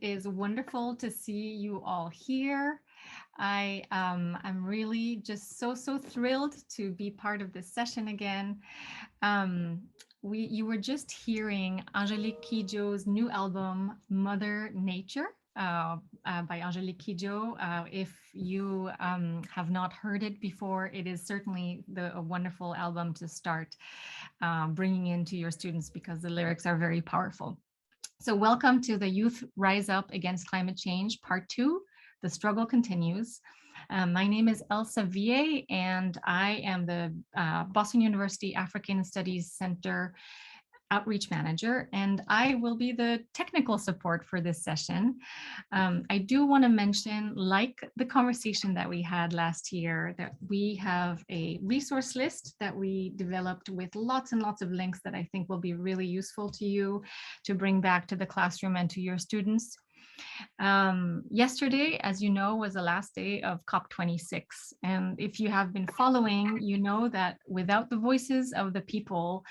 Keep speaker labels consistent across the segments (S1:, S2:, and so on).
S1: It is wonderful to see you all here. I'm really just so thrilled to be part of this session again. Um, you were just hearing Angelique Kidjo's new album, Mother Nature. By Angelique Kidjo. If you have not heard it before, it is certainly a wonderful album to start bringing into your students because the lyrics are very powerful. So welcome to the Youth Rise Up Against Climate Change, Part 2, The Struggle Continues. My name is Elsa Vie, and I am the Boston University African Studies Center Outreach Manager, and I will be the technical support for this session. I do want to mention, like the conversation that we had last year, that we have a resource list that we developed with lots and lots of links that I think will be really useful to you to bring back to the classroom and to your students. Yesterday, as you know, was the last day of COP26. And if you have been following, you know that without the voices of the people,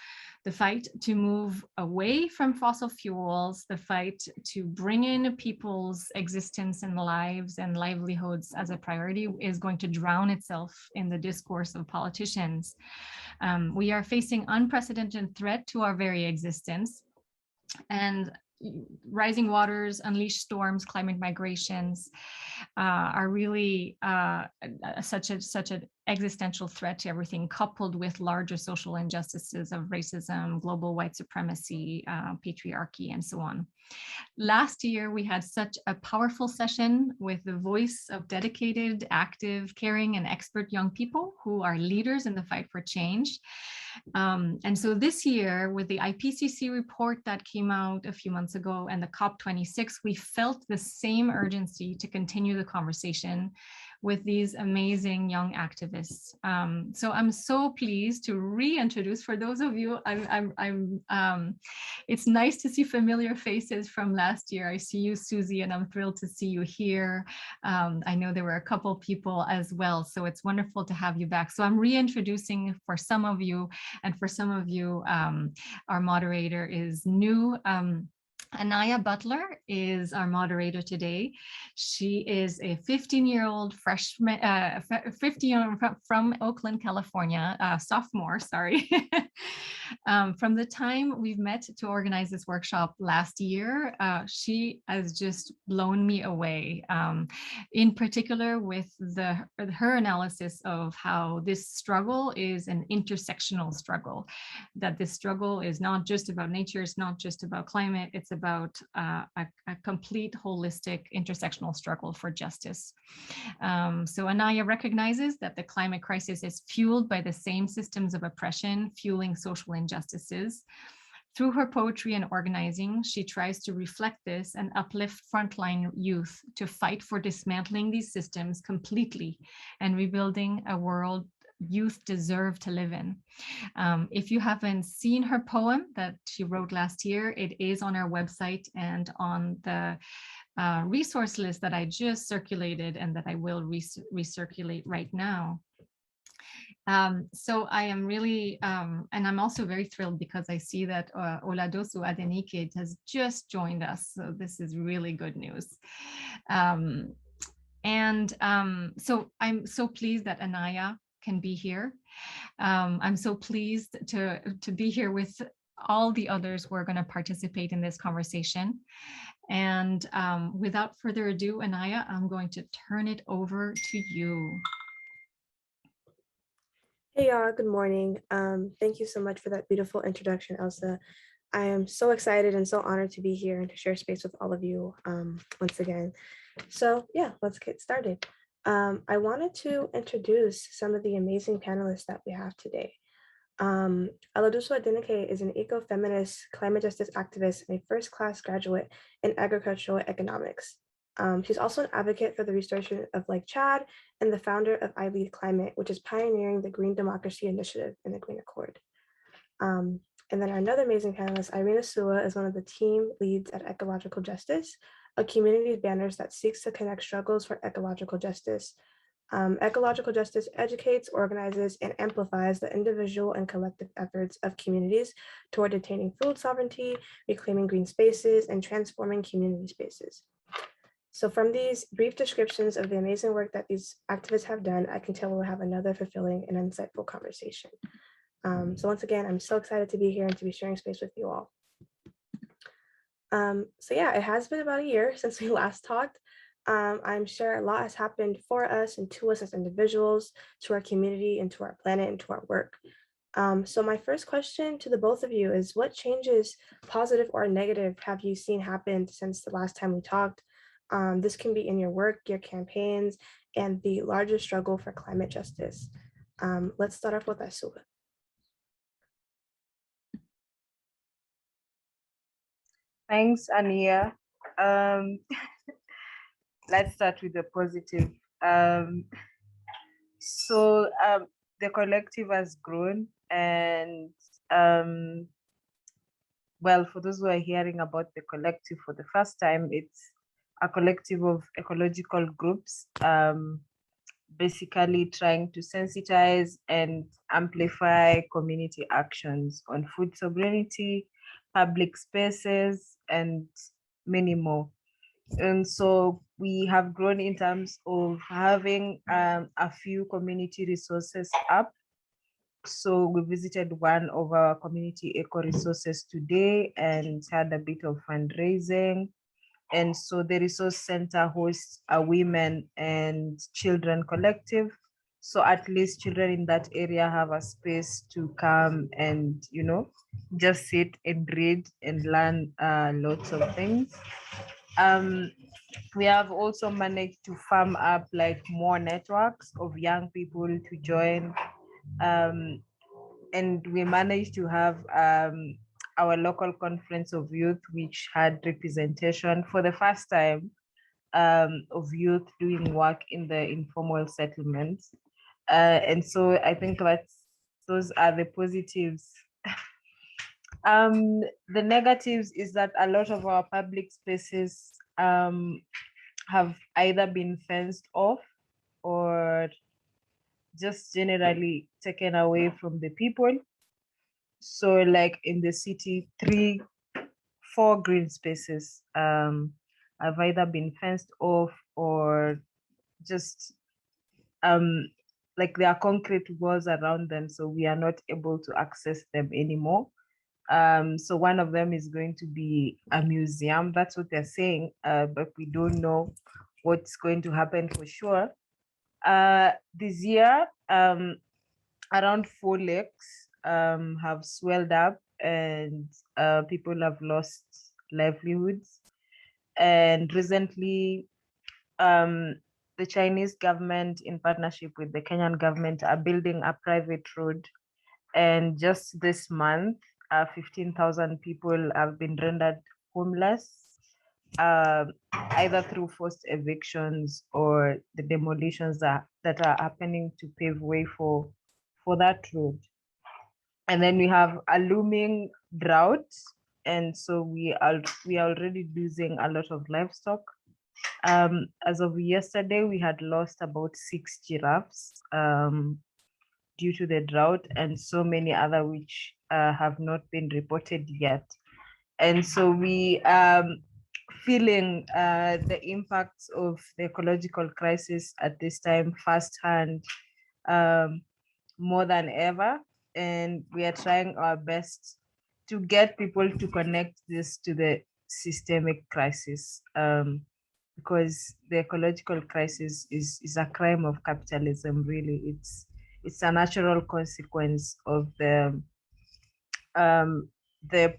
S1: the fight to move away from fossil fuels, the fight to bring in people's existence and lives and livelihoods as a priority is going to drown itself in the discourse of politicians. We are facing unprecedented threat to our very existence. And rising waters, unleashed storms, climate migrations are really such an existential threat to everything, coupled with larger social injustices of racism, global white supremacy, patriarchy, and so on. Last year, we had such a powerful session with the voice of dedicated, active, caring, and expert young people who are leaders in the fight for change. And so this year, with the IPCC report that came out a few months ago and the COP26, we felt the same urgency to continue the conversation with these amazing young activists. So I'm so pleased to reintroduce, for those of you, it's nice to see familiar faces from last year. I see you, Susie, and I'm thrilled to see you here. I know there were a couple people as well, so it's wonderful to have you back. So I'm reintroducing for some of you, and for some of you, our moderator is new. Aniya Butler is our moderator today. She is a 15-year-old freshman, 50 from Oakland, California, sophomore, sorry. From the time we've met to organize this workshop last year, she has just blown me away, in particular with her analysis of how this struggle is an intersectional struggle, that this struggle is not just about nature, it's not just about climate, it's about a complete holistic intersectional struggle for justice. So Aniya recognizes that the climate crisis is fueled by the same systems of oppression, fueling social injustices. Through her poetry and organizing, she tries to reflect this and uplift frontline youth to fight for dismantling these systems completely and rebuilding a world youth deserve to live in. If you haven't seen her poem that she wrote last year, it is on our website and on the resource list that I just circulated and that I will recirculate right now. So I am really, and I'm also very thrilled because I see that Oladosu Adenike has just joined us. So this is really good news. So I'm so pleased that Aniya can be here. I'm so pleased to be here with all the others who are going to participate in this conversation. And without further ado, Aniya, I'm going to turn it over to you.
S2: Hey y'all, good morning. Thank you so much for that beautiful introduction, Elsa. I am so excited and so honored to be here and to share space with all of you once again. So yeah, let's get started. I wanted to introduce some of the amazing panelists that we have today. Oladosu Adenike is an eco-feminist, climate justice activist, and a first-class graduate in agricultural economics. She's also an advocate for the restoration of Lake Chad and the founder of I Lead Climate, which is pioneering the Green Democracy Initiative and the Green Accord. And then another amazing panelist, Irene Asuwa, is one of the team leads at Ecological Justice, a community of banners that seeks to connect struggles for ecological justice. Ecological Justice educates, organizes, and amplifies the individual and collective efforts of communities toward attaining food sovereignty, reclaiming green spaces, and transforming community spaces. So from these brief descriptions of the amazing work that these activists have done, I can tell we'll have another fulfilling and insightful conversation. So once again, I'm so excited to be here and to be sharing space with you all. So yeah, it has been about a year since we last talked. I'm sure a lot has happened for us and to us as individuals, to our community, and to our planet, and to our work. So my first question to the both of you is, what changes, positive or negative, have you seen happen since the last time we talked? This can be in your work, your campaigns, and the larger struggle for climate justice. Let's start off with Asuwa.
S3: Thanks, Aniya. Let's start with the positive. So the collective has grown, and well, for those who are hearing about the collective for the first time, it's a collective of ecological groups, basically trying to sensitize and amplify community actions on food sovereignty, public spaces, and many more. And so we have grown in terms of having a few community resources up. So we visited one of our community eco resources today and had a bit of fundraising. And so the resource center hosts a women and children collective. So at least children in that area have a space to come and, just sit and read and learn lots of things. We have also managed to farm up like more networks of young people to join. And we managed to have our local conference of youth, which had representation for the first time of youth doing work in the informal settlements. And so I think those are the positives. The negatives is that a lot of our public spaces have either been fenced off or just generally taken away from the people. So like in the city, 4 green spaces have either been fenced off or just like there are concrete walls around them, so we are not able to access them anymore. So one of them is going to be a museum. That's what they're saying, but we don't know what's going to happen for sure. This year, around 4 lakes have swelled up, and people have lost livelihoods. And recently, the Chinese government, in partnership with the Kenyan government, are building a private road. And just this month, 15,000 people have been rendered homeless, either through forced evictions or the demolitions that are happening to pave way for that road. And then we have a looming drought, and so we are already losing a lot of livestock. As of yesterday, we had lost about 6 giraffes due to the drought, and so many other which have not been reported yet. And so we feeling the impacts of the ecological crisis at this time firsthand, more than ever. And we are trying our best to get people to connect this to the systemic crisis, because the ecological crisis is a crime of capitalism, really. It's a natural consequence of the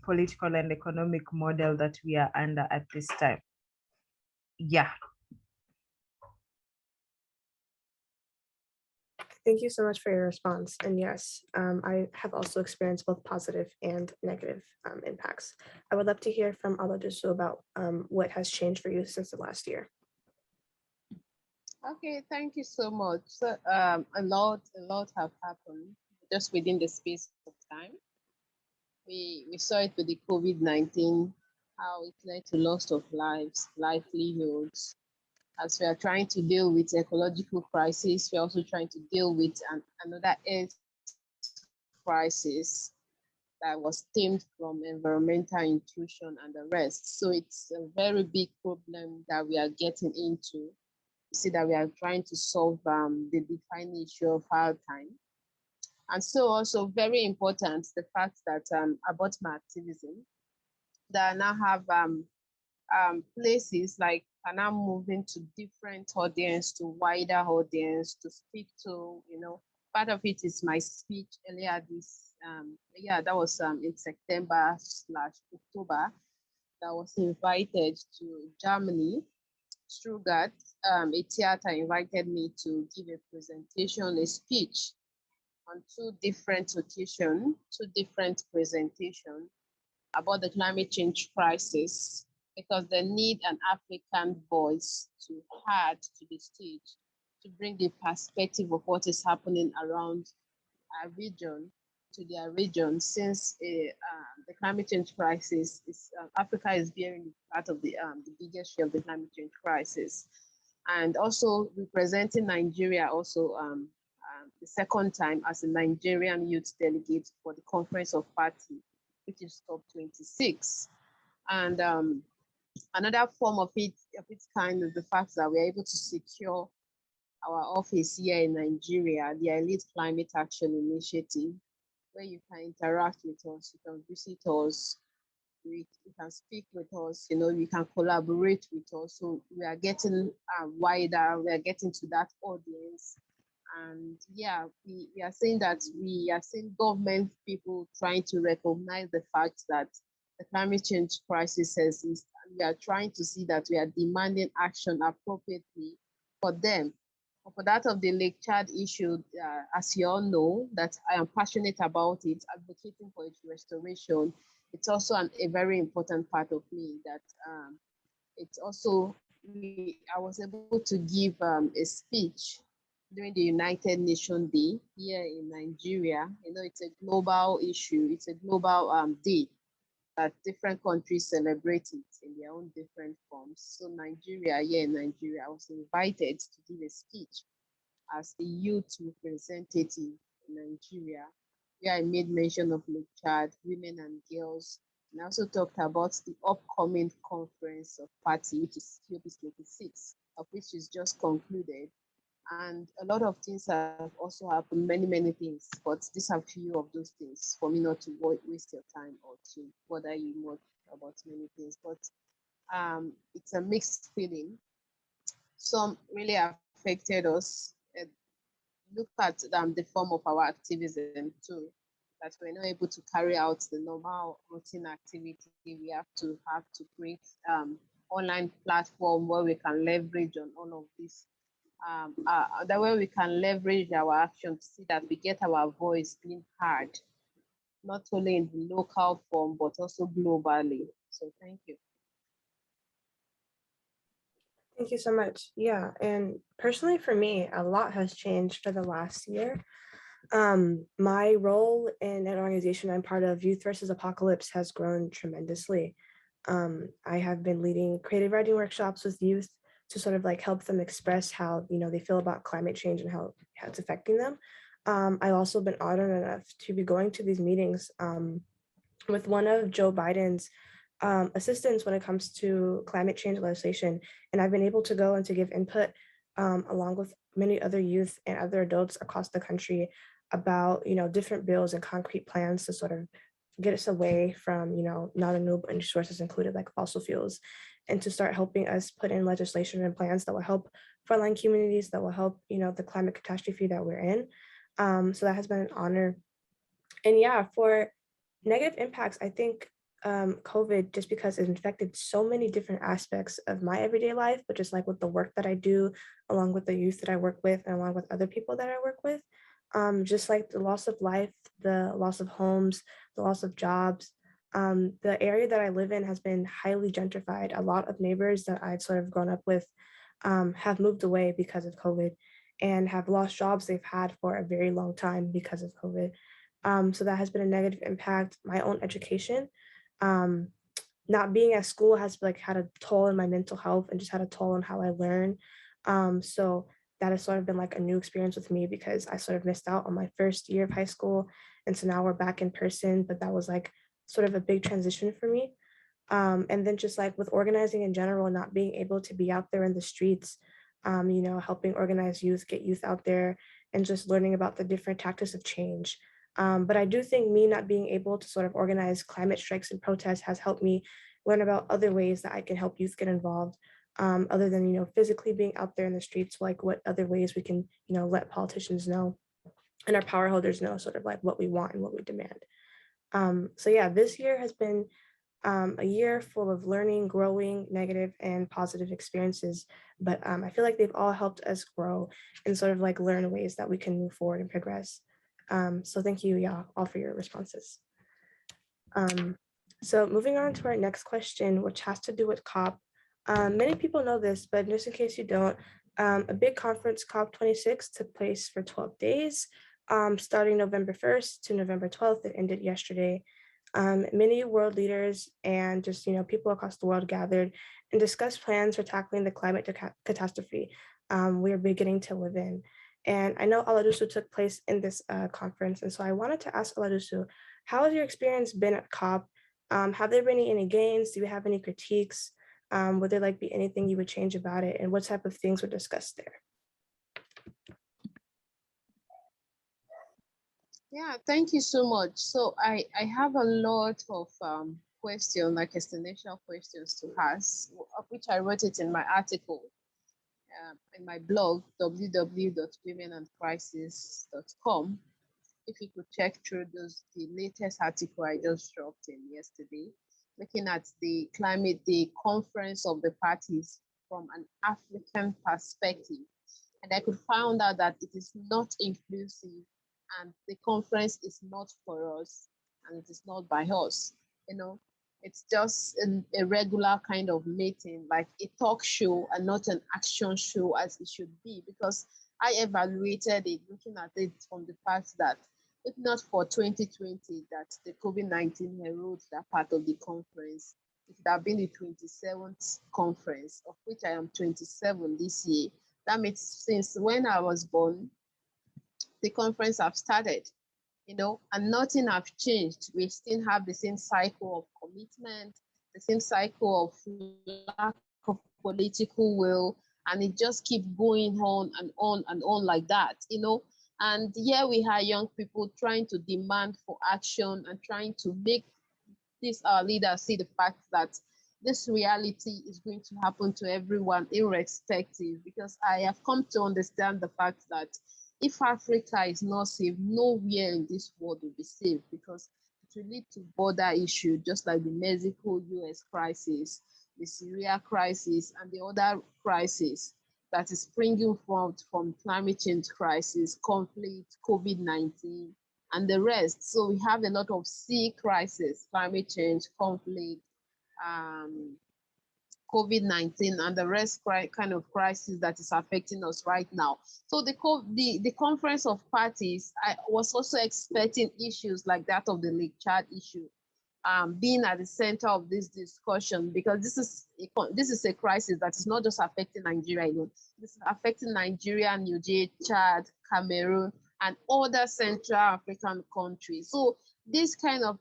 S3: political and economic model that we are under at this time. Yeah.
S2: Thank you so much for your response. And yes, I have also experienced both positive and negative impacts. I would love to hear from Oladosu about what has changed for you since the last year.
S4: Okay, thank you so much. So, a lot have happened just within the space of time. We saw it with the COVID-19, how it led to loss of lives, livelihoods. As we are trying to deal with ecological crisis, we're also trying to deal with another health crisis. that was stemmed from environmental intrusion and the rest. So it's a very big problem that we are getting into. You see that we are trying to solve the defining issue of our time. And so also very important, the fact that about my activism, that I now have places like I'm now moving to different audience, to wider audience, to speak to, part of it is my speech earlier this, that was in September/October, that was invited to Germany. Stuttgart, a theater invited me to give a presentation, a speech on two different occasions, two different presentations about the climate change crisis, because they need an African voice to add to the stage to bring the perspective of what is happening around our region to their region, since the climate change crisis is Africa is bearing part of the biggest share of the climate change crisis, and also representing Nigeria also the second time as a Nigerian youth delegate for the Conference of Party, which is COP26. And another form of its kind is the fact that we're able to secure our office here in Nigeria, the Elite Climate Action Initiative, where you can interact with us, you can visit us, you can speak with us, you can collaborate with us. So we are getting wider, we are getting to that audience. And yeah, we are saying that we are seeing government people trying to recognize the fact that the climate change crisis exists. And we are trying to see that we are demanding action appropriately for them. For that of the Lake Chad issue, as you all know, that I am passionate about it, advocating for its restoration. It's also a very important part of me that it's also, I was able to give a speech during the United Nations Day here in Nigeria. It's a global issue. It's a global day that different countries celebrate it in their own different forms. So here in Nigeria, I was invited to give a speech as the youth representative in Nigeria, where I made mention of Lake Chad, women and girls, and I also talked about the upcoming conference of party, which is COP26, of which is just concluded. And a lot of things have also happened, many things, but these are few of those things for me not to waste your time or to bother you more about many things. But it's a mixed feeling. Some really affected us. Look at the form of our activism too, that we're not able to carry out the normal routine activity. We have to create online platform where we can leverage on all of this. That way we can leverage our action to see that we get our voice being heard, not only in the local form, but also globally. So thank you.
S2: Thank you so much. Yeah, and personally for me, a lot has changed for the last year. My role in an organization I'm part of, Youth versus Apocalypse, has grown tremendously. I have been leading creative writing workshops with youth to sort of like help them express how they feel about climate change and how it's affecting them. I've also been honored enough to be going to these meetings with one of Joe Biden's assistants when it comes to climate change legislation, and I've been able to go and to give input along with many other youth and other adults across the country about different bills and concrete plans to sort of get us away from non-renewable energy sources, included like fossil fuels, and to start helping us put in legislation and plans that will help frontline communities, that will help the climate catastrophe that we're in. So that has been an honor. And yeah, for negative impacts, I think COVID, just because it infected so many different aspects of my everyday life, but just like with the work that I do, along with the youth that I work with, and along with other people that I work with, just like the loss of life, the loss of homes, the loss of jobs. The area that I live in has been highly gentrified. A lot of neighbors that I've sort of grown up with have moved away because of COVID and have lost jobs they've had for a very long time because of COVID. So that has been a negative impact. My own education, not being at school has like had a toll on my mental health and just had a toll on how I learn. So that has sort of been like a new experience with me because I sort of missed out on my first year of high school. And so now we're back in person, but that was like sort of a big transition for me. And then just like with organizing in general, not being able to be out there in the streets, helping organize youth, get youth out there, and just learning about the different tactics of change. But I do think me not being able to sort of organize climate strikes and protests has helped me learn about other ways that I can help youth get involved, other than, physically being out there in the streets, like what other ways we can, let politicians know and our power holders know sort of like what we want and what we demand. So yeah, this year has been a year full of learning, growing, negative and positive experiences. But I feel like they've all helped us grow and sort of like learn ways that we can move forward and progress. So thank you, y'all, all for your responses. So moving on to our next question, which has to do with COP. Many people know this, but just in case you don't, a big conference, COP26, took place for 12 days, starting November 1st to November 12th. It ended yesterday. Many world leaders and just people across the world gathered and discussed plans for tackling the climate catastrophe we are beginning to live in. And I know Oladosu took place in this conference, and so I wanted to ask Oladosu, how has your experience been at COP? Have there been any gains? Do you have any critiques? Would there be anything you would change about it? And what type of things were discussed there?
S4: Yeah, thank you so much. So I have a lot of questions, like existential questions to ask, of which I wrote it in my article in my blog, www.womenandcrisis.com. If you could check through the latest article I just dropped in yesterday, looking at the conference of the parties from an African perspective. And I could find out that it is not inclusive, and the conference is not for us, and it is not by us. It's just a regular kind of meeting, like a talk show and not an action show as it should be, because I evaluated it looking at it from the fact that if not for 2020, that the COVID-19 eroded that part of the conference, it would have been the 27th conference, of which I am 27 this year. That means since when I was born, the conference have started, and nothing have changed. We still have the same cycle of commitment, the same cycle of lack of political will, and it just keeps going on and on and on like that, And here we have young people trying to demand for action and trying to make our leaders see the fact that this reality is going to happen to everyone irrespective, because I have come to understand the fact that if Africa is not safe, nowhere in this world will be safe, because it will lead to border issues, just like the Mexico-US crisis, the Syria crisis, and the other crisis that is springing from climate change crisis, conflict, COVID-19, and the rest. So we have a lot of sea crisis, climate change, conflict, COVID-19, and the rest kind of crisis that is affecting us right now. So the conference of parties, I was also expecting issues like that of the Lake Chad issue being at the center of this discussion, because this is a crisis that is not just affecting Nigeria alone. This is affecting Nigeria, Niger, Chad, Cameroon, and other Central African countries. So this kind of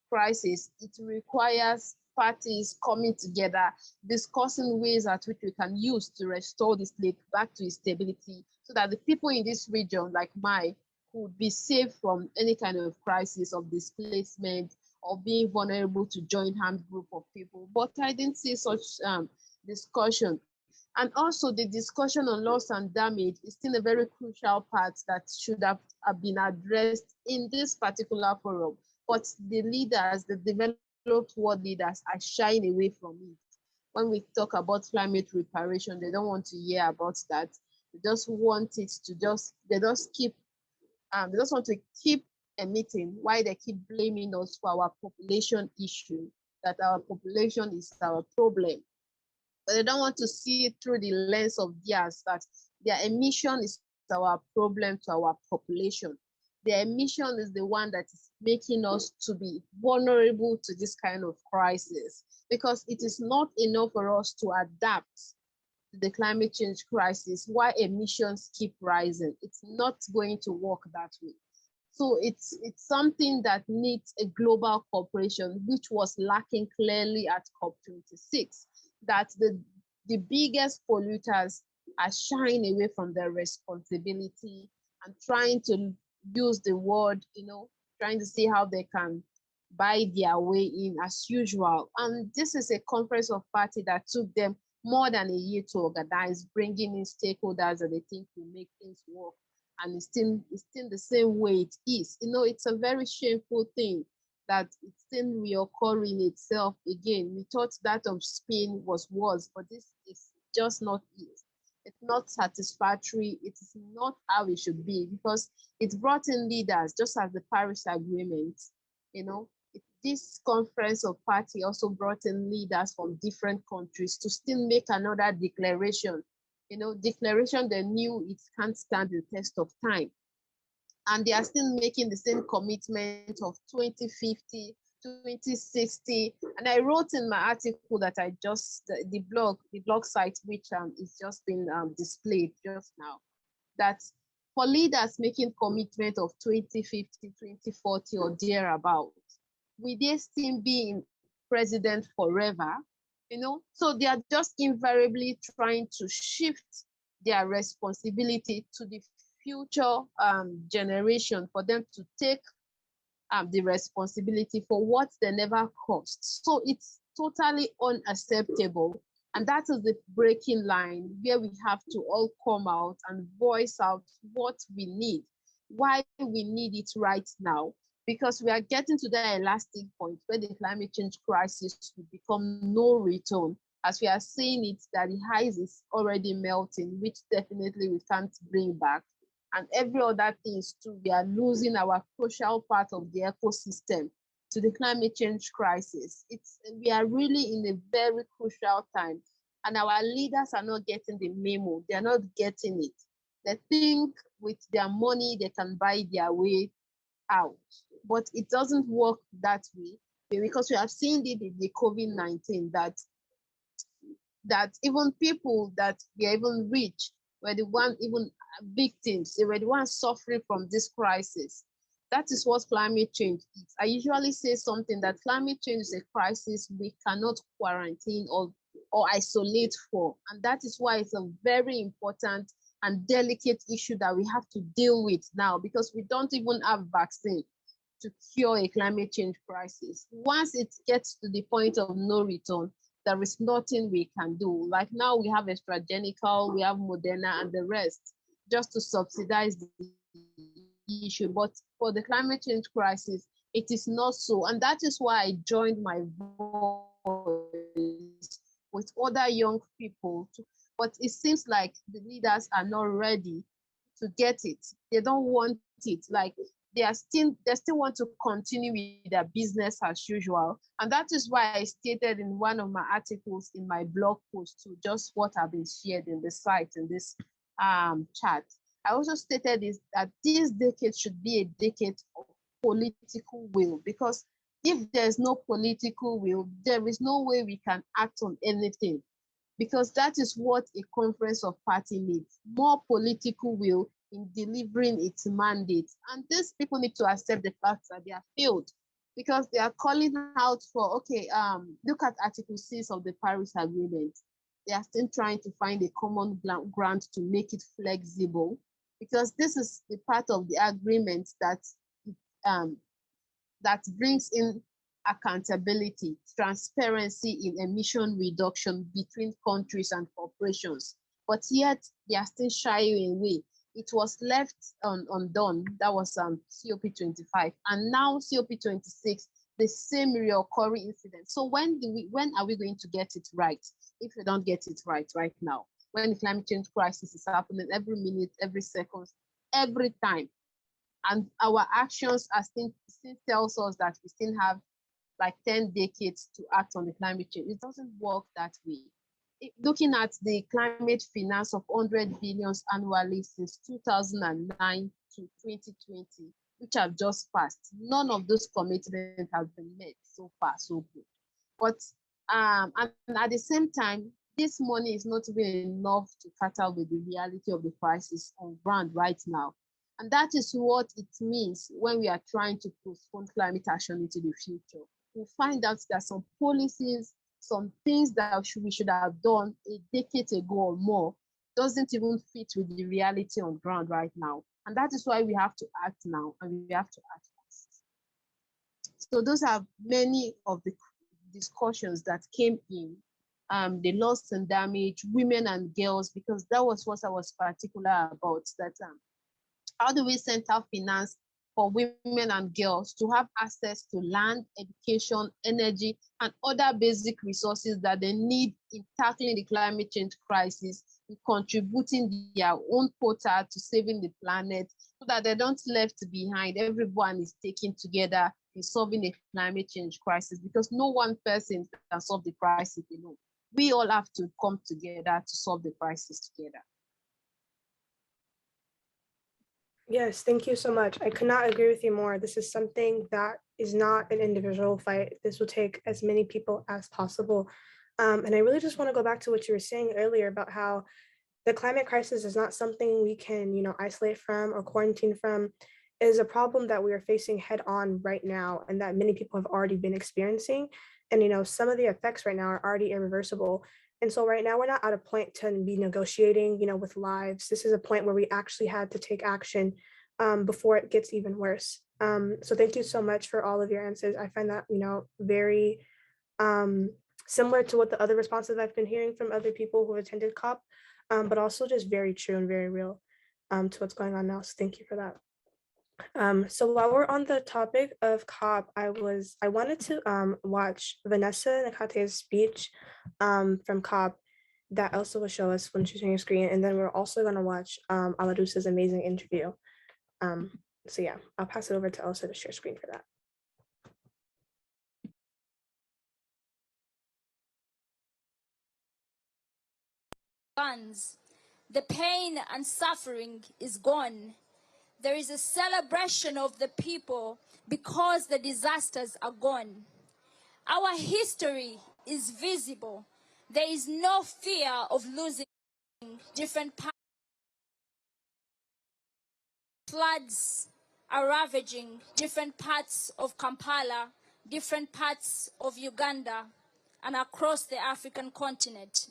S4: crisis, it requires parties coming together, discussing ways at which we can use to restore this lake back to its stability, so that the people in this region, like mine, could be safe from any kind of crisis of displacement or being vulnerable to join hand group of people. But I didn't see such discussion. And also the discussion on loss and damage is still a very crucial part that should have been addressed in this particular forum. But the leaders, the developed world leaders, are shying away from it. When we talk about climate reparation, they don't want to hear about that. They just want it to they just want to keep emitting, while they keep blaming us for our population issue, that our population is our problem. But they don't want to see it through the lens of theirs, that their emission is our problem to our population. Their emission is the one that is making us to be vulnerable to this kind of crisis, because it is not enough for us to adapt to the climate change crisis, why emissions keep rising. It's not going to work that way. So it's something that needs a global cooperation, which was lacking clearly at COP26, that the biggest polluters are shying away from their responsibility and trying to use the word, trying to see how they can buy their way in as usual. And this is a conference of party that took them more than a year to organize, bringing in stakeholders that they think will make things work. And it's still the same way it is. It's a very shameful thing that it's still reoccurring itself again. We thought that of Spain was worse, but this is just not it. It's not satisfactory. It is not how it should be, because it brought in leaders, just as the Paris Agreement. This conference of party also brought in leaders from different countries to still make another declaration. Declaration they knew it can't stand the test of time. And they are still making the same commitment of 2050, 2060. And I wrote in my article that I just, the blog site, which is just been displayed just now, that for leaders making commitment of 2050, 2040 or thereabout, will they still be in president forever? So they are just invariably trying to shift their responsibility to the future generation, for them to take the responsibility for what they never caused. So it's totally unacceptable. And that is the breaking line where we have to all come out and voice out what we need, why we need it right now, because we are getting to that elastic point where the climate change crisis will become no return. As we are seeing it, that the ice is already melting, which definitely we can't bring back. And every other thing is too, we are losing our crucial part of the ecosystem to the climate change crisis. We are really in a very crucial time, and our leaders are not getting the memo. They are not getting it. They think with their money they can buy their way out, but it doesn't work that way, because we have seen it in the COVID-19 that even people that were even rich were the one, even victims, they were the ones suffering from this crisis. That is what climate change is. I usually say something that climate change is a crisis we cannot quarantine or isolate for. And that is why it's a very important and delicate issue that we have to deal with now, because we don't even have vaccine to cure a climate change crisis. Once it gets to the point of no return, there is nothing we can do. Like now we have AstraZeneca, we have Moderna and the rest, just to subsidize the issue. But for the climate change crisis, it is not so. And that is why I joined my voice with other young people. But it seems like the leaders are not ready to get it. They don't want it. Like they still want to continue with their business as usual. And that is why I stated in one of my articles in my blog post to just what have been shared in the site, in this chat. I also stated is that this decade should be a decade of political will, because if there's no political will, there is no way we can act on anything, because that is what a conference of party needs, more political will in delivering its mandate. And these people need to accept the fact that they are failed, because they are calling out for, okay, look at Article 6 of the Paris Agreement. They are still trying to find a common ground to make it flexible, because this is the part of the agreement that brings in accountability, transparency in emission reduction between countries and corporations. But yet they are still shying away. It was left undone. That was COP25, and now COP26, the same reoccurring incident. So when are we going to get it right? If we don't get it right now, when the climate change crisis is happening every minute, every second, every time, and our actions are still tells us that we still have like 10 decades to act on the climate change. It doesn't work that way. Looking at the climate finance of 100 billions annually since 2009 to 2020, which have just passed, none of those commitments have been met so far, so good. But and at the same time, this money is not even enough to cater with the reality of the crisis on ground right now. And that is what it means when we are trying to postpone climate action into the future. We find out that some policies, some things that we should have done a decade ago or more doesn't even fit with the reality on ground right now. And that is why we have to act now, and we have to act fast. So those are many of the discussions that came in. The loss and damage, women and girls, because that was what I was particular about, that how do we center finance for women and girls to have access to land, education, energy, and other basic resources that they need in tackling the climate change crisis, in contributing their own quota to saving the planet, so that they don't left behind. Everyone is taken together in solving the climate change crisis, because no one person can solve the crisis alone. We all have to come together to solve the crisis together.
S2: Yes, thank you so much. I could not agree with you more. This is something that is not an individual fight. This will take as many people as possible. And I really just want to go back to what you were saying earlier about how the climate crisis is not something we can, isolate from or quarantine from. It is a problem that we are facing head on right now, and that many people have already been experiencing. And, some of the effects right now are already irreversible. And so right now we're not at a point to be negotiating, with lives. This is a point where we actually had to take action before it gets even worse. So thank you so much for all of your answers. I find that, very similar to what the other responses I've been hearing from other people who attended COP, but also just very true and very real to what's going on now. So thank you for that. So while we're on the topic of COP, I wanted to watch Vanessa Nakate's speech from COP that Elsa will show us when she's on your screen, and then we're also going to watch Oladosu's amazing interview. So yeah, I'll pass it over to Elsa to share screen for that.
S5: Guns. The pain and suffering is gone. There is a celebration of the people because the disasters are gone. Our history is visible. There is no fear of losing different parts. Floods are ravaging different parts of Kampala, different parts of Uganda, and across the African continent.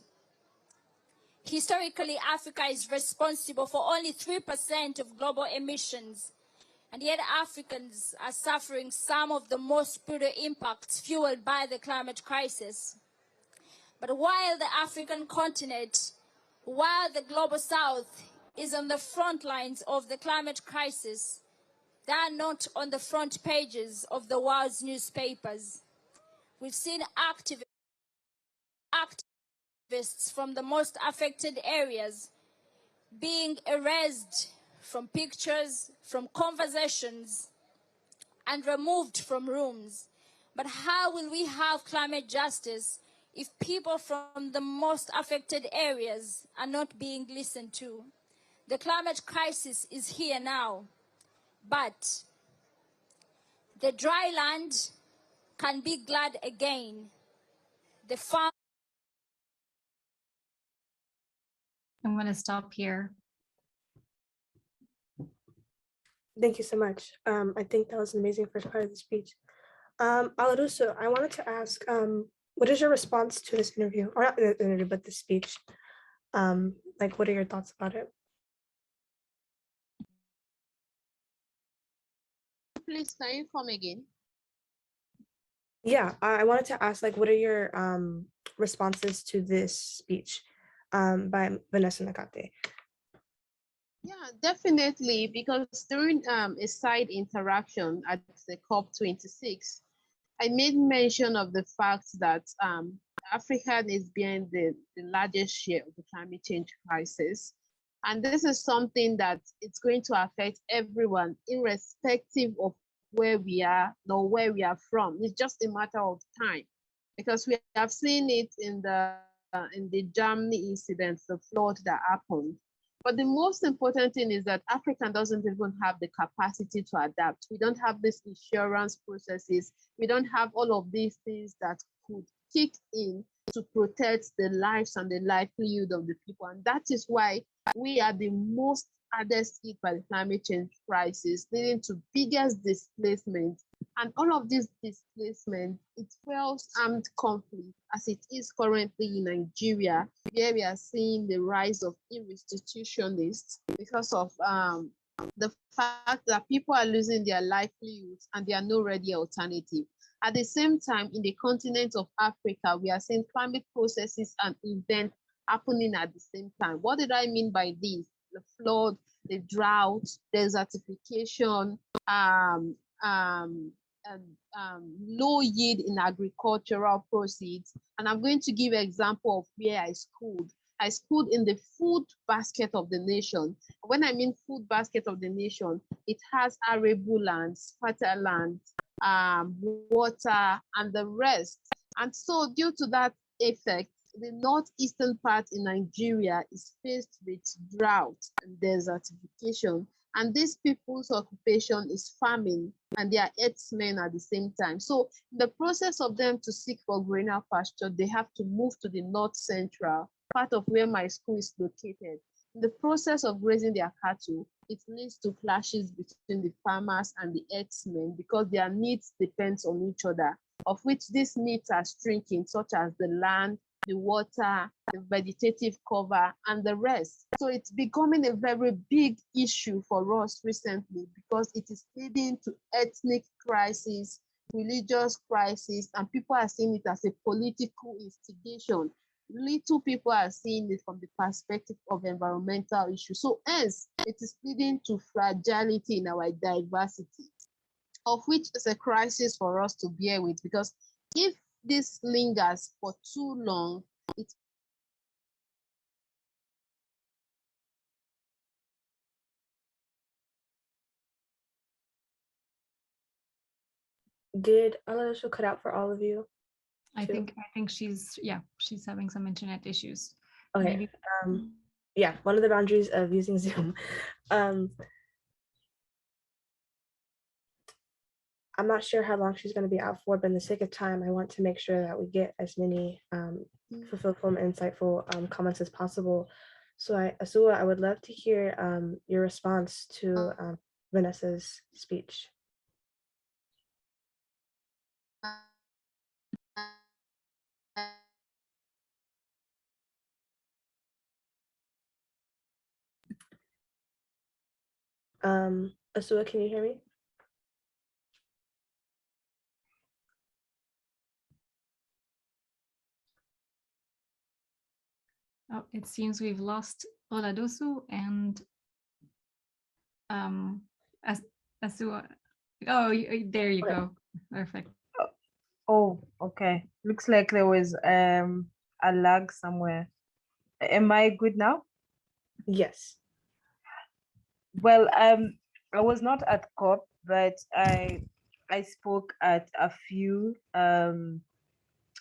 S5: Historically, Africa is responsible for only 3% of global emissions, and yet Africans are suffering some of the most brutal impacts fueled by the climate crisis. But while the African continent, while the global south is on the front lines of the climate crisis, they are not on the front pages of the world's newspapers. We've seen activists from the most affected areas being erased from pictures, from conversations, and removed from rooms. But how will we have climate justice if people from the most affected areas are not being listened to? The climate crisis is here now, but the dry land can be glad again. The farm.
S1: I'm going to stop here.
S2: Thank you so much. I think that was an amazing first part of the speech. Oladosu, I wanted to ask, what is your response to this interview? Or not the interview, but the speech? What are your thoughts about it?
S4: Please, can you come again?
S2: Yeah, I wanted to ask, what are your responses to this speech by Vanessa Nakate?
S4: Yeah, definitely, because during a side interaction at the COP26, I made mention of the fact that Africa is being the largest share of the climate change crisis. And this is something that it's going to affect everyone, irrespective of where we are or where we are from. It's just a matter of time, because we have seen it in the Germany incident, the flood that happened. But the most important thing is that Africa doesn't even have the capacity to adapt. We don't have these insurance processes. We don't have all of these things that could kick in to protect the lives and the livelihood of the people. And that is why we are the most hardest hit by the climate change crisis, leading to biggest displacement. And all of this displacement, it fuels armed conflict as it is currently in Nigeria, where we are seeing the rise of institutionalists because of the fact that people are losing their livelihoods and there are no ready alternative. At the same time, in the continent of Africa, we are seeing climate processes and events happening at the same time. What did I mean by this? The flood, the drought, desertification, low yield in agricultural proceeds. And I'm going to give an example of where I schooled. I schooled in the food basket of the nation. When I mean food basket of the nation, it has arable lands, fertile lands, water, and the rest. And so due to that effect, the northeastern part in Nigeria is faced with drought and desertification. And these people's occupation is farming, and they are herdsmen at the same time. So in the process of them to seek for greener pasture, they have to move to the north central part of where my school is located. In the process of grazing their cattle, it leads to clashes between the farmers and the herdsmen because their needs depend on each other, of which these needs are shrinking, such as the land, the water, the vegetative cover, and the rest. So it's becoming a very big issue for us recently because it is leading to ethnic crisis, religious crisis, and people are seeing it as a political instigation. Little people are seeing it from the perspective of environmental issues. So hence, it is leading to fragility in our diversity, of which is a crisis for us to bear with, because if this lingers for too long, it
S2: Did Oladosu cut out for all of you?
S1: I
S2: too?
S1: think she's having some internet issues.
S2: Okay.
S1: Maybe.
S2: Yeah, one of the boundaries of using Zoom. I'm not sure how long she's going to be out for, but in the sake of time, I want to make sure that we get as many fulfillful and insightful comments as possible. So Asuwa, I would love to hear your response to Vanessa's speech. Asuwa, can you hear me?
S1: Oh, it seems we've lost Oladosu and Asuwa. Oh, there you go. Perfect.
S3: Oh, okay. Looks like there was a lag somewhere. Am I good now?
S2: Yes.
S3: Well, I was not at COP, but I spoke at a few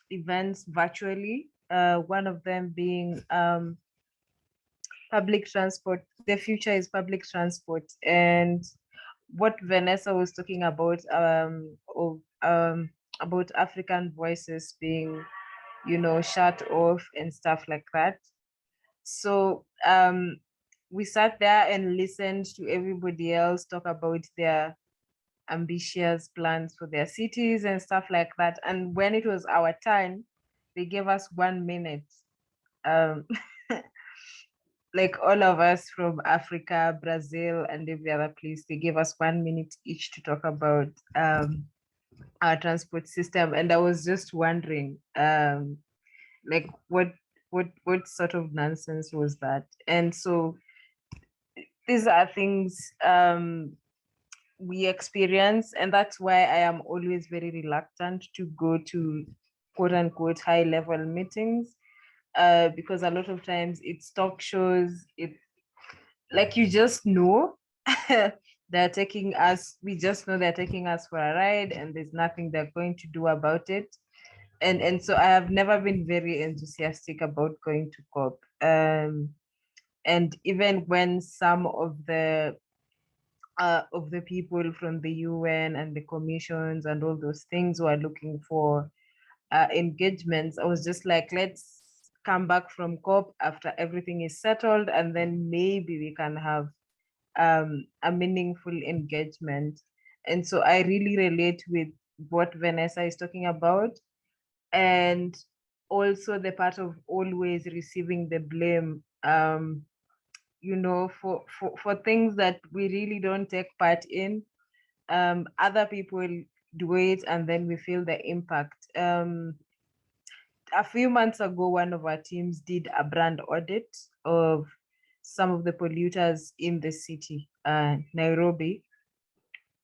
S3: events virtually. One of them being public transport. The future is public transport, and what Vanessa was talking about about African voices being, shut off and stuff like that. So we sat there and listened to everybody else talk about their ambitious plans for their cities and stuff like that. And when it was our turn, they gave us 1 minute. Like all of us from Africa, Brazil, and every other place, they gave us 1 minute each to talk about our transport system. And I was just wondering, like what sort of nonsense was that? And so these are things we experience, and that's why I am always very reluctant to go to quote unquote high level meetings, because a lot of times it's talk shows, it like you just know they're taking us, we just know they're taking us for a ride and there's nothing they're going to do about it. And so I have never been very enthusiastic about going to COP. And even when some of the people from the UN and the commissions and all those things were looking for engagements. I was just like, let's come back from COP after everything is settled, and then maybe we can have a meaningful engagement. And so I really relate with what Vanessa is talking about, and also the part of always receiving the blame, for things that we really don't take part in. Other people do it, and then we feel the impact. A few months ago, one of our teams did a brand audit of some of the polluters in the city, Nairobi.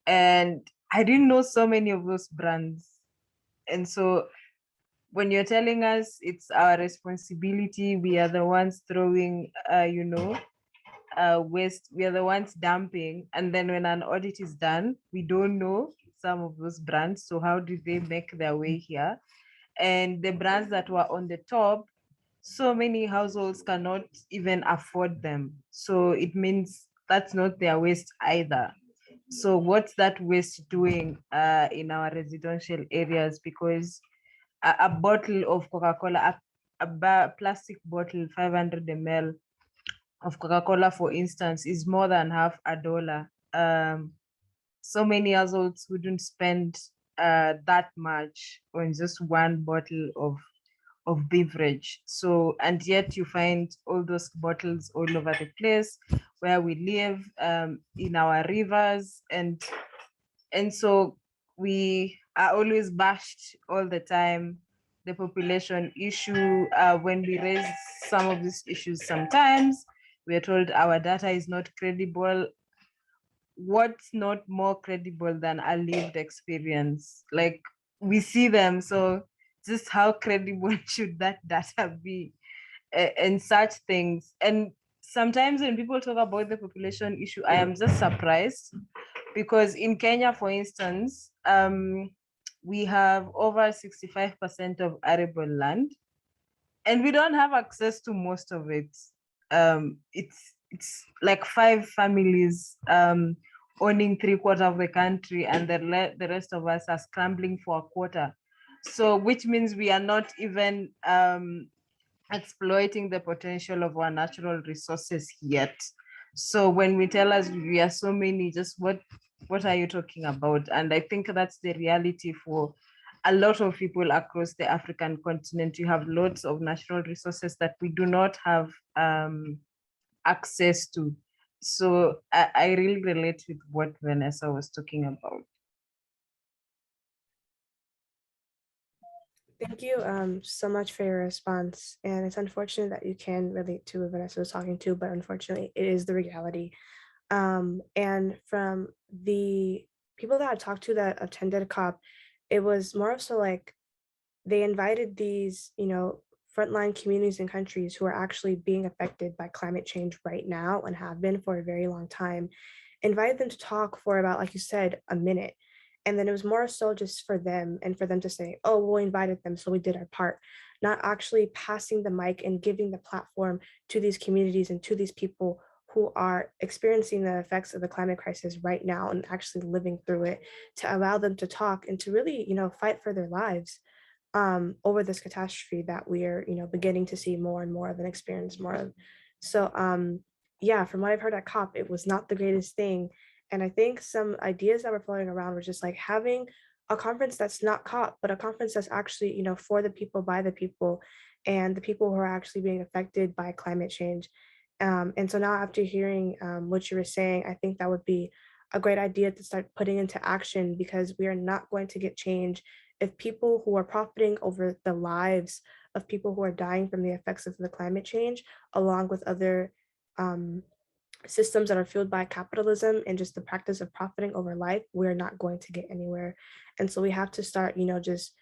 S3: And I didn't know so many of those brands. And so when you're telling us it's our responsibility, we are the ones throwing, waste, we are the ones dumping. And then when an audit is done, we don't know some of those brands. So how did they make their way here? And the brands that were on the top, so many households cannot even afford them. So it means that's not their waste either. So what's that waste doing in our residential areas? Because a bottle of Coca-Cola, a plastic bottle, 500 ml of Coca-Cola, for instance, is more than half a dollar. So many households wouldn't spend that much on just one bottle of beverage. So, and yet you find all those bottles all over the place where we live, in our rivers, and so we are always bashed all the time. The population issue, when we raise some of these issues, sometimes we are told our data is not credible. What's not more credible than a lived experience? Like, we see them, so just how credible should that data be? And such things. And sometimes when people talk about the population issue, I am just surprised, because in Kenya, for instance, we have over 65% of arable land, and we don't have access to most of it. It's like 5 families owning 3/4 of the country, and the rest of us are scrambling for a quarter. So, which means we are not even exploiting the potential of our natural resources yet. So when we tell us we are so many, just what are you talking about? And I think that's the reality for a lot of people across the African continent. You have lots of natural resources that we do not have access to. So I really relate with what Vanessa was talking about.
S2: Thank you so much for your response. And it's unfortunate that you can relate to what Vanessa was talking to, but unfortunately, it is the reality. And from the people that I talked to that attended COP, it was more so like they invited these, frontline communities and countries who are actually being affected by climate change right now and have been for a very long time, invited them to talk for about, like you said, a minute. And then it was more so just for them and for them to say, oh, well, we invited them, so we did our part, not actually passing the mic and giving the platform to these communities and to these people who are experiencing the effects of the climate crisis right now and actually living through it, to allow them to talk and to really, fight for their lives over this catastrophe that we're, beginning to see more and more of and experience more of. So yeah, from what I've heard at COP, it was not the greatest thing. And I think some ideas that were floating around were just like having a conference that's not COP, but a conference that's actually, for the people, by the people, and the people who are actually being affected by climate change. And so now, after hearing what you were saying, I think that would be a great idea to start putting into action, because we are not going to get change if people who are profiting over the lives of people who are dying from the effects of the climate change, along with other systems that are fueled by capitalism and just the practice of profiting over life, we're not going to get anywhere. And so we have to start, just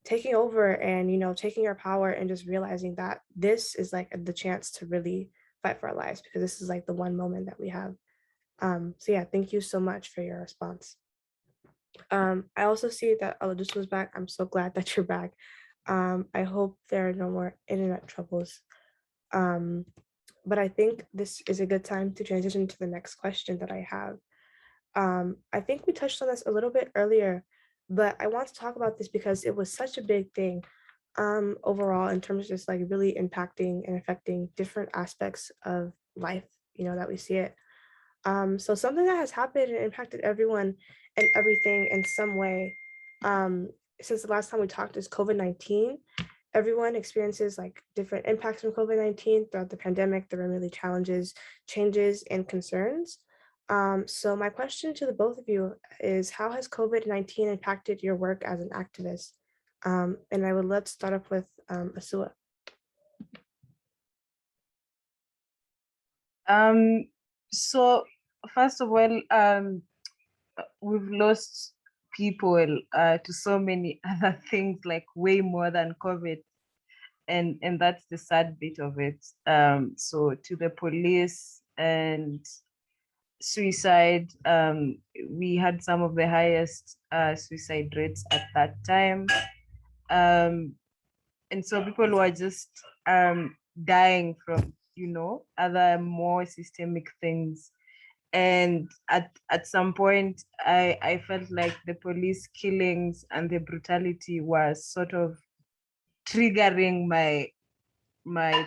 S2: taking over and, taking our power and just realizing that this is like the chance to really fight for our lives, because this is like the one moment that we have. So yeah, thank you so much for your response. I also see that Oladosu was back. I'm so glad that you're back. I hope there are no more internet troubles. But I think this is a good time to transition to the next question that I have. I think we touched on this a little bit earlier, But I want to talk about this because it was such a big thing overall in terms of just like really impacting and affecting different aspects of life, that we see it. So something that has happened and impacted everyone and everything in some way um, since the last time we talked is COVID-19. Everyone experiences like different impacts from COVID-19 throughout the pandemic. There were really challenges, changes, and concerns. So my question to the both of you is, how has COVID-19 impacted your work as an activist? And I would let's start off with Asuwa.
S3: So first of all, we've lost people to so many other things, like way more than COVID. And that's the sad bit of it. So to the police and suicide, we had some of the highest suicide rates at that time. And so people were just dying from, other more systemic things. And at some point, I felt like the police killings and the brutality was sort of triggering my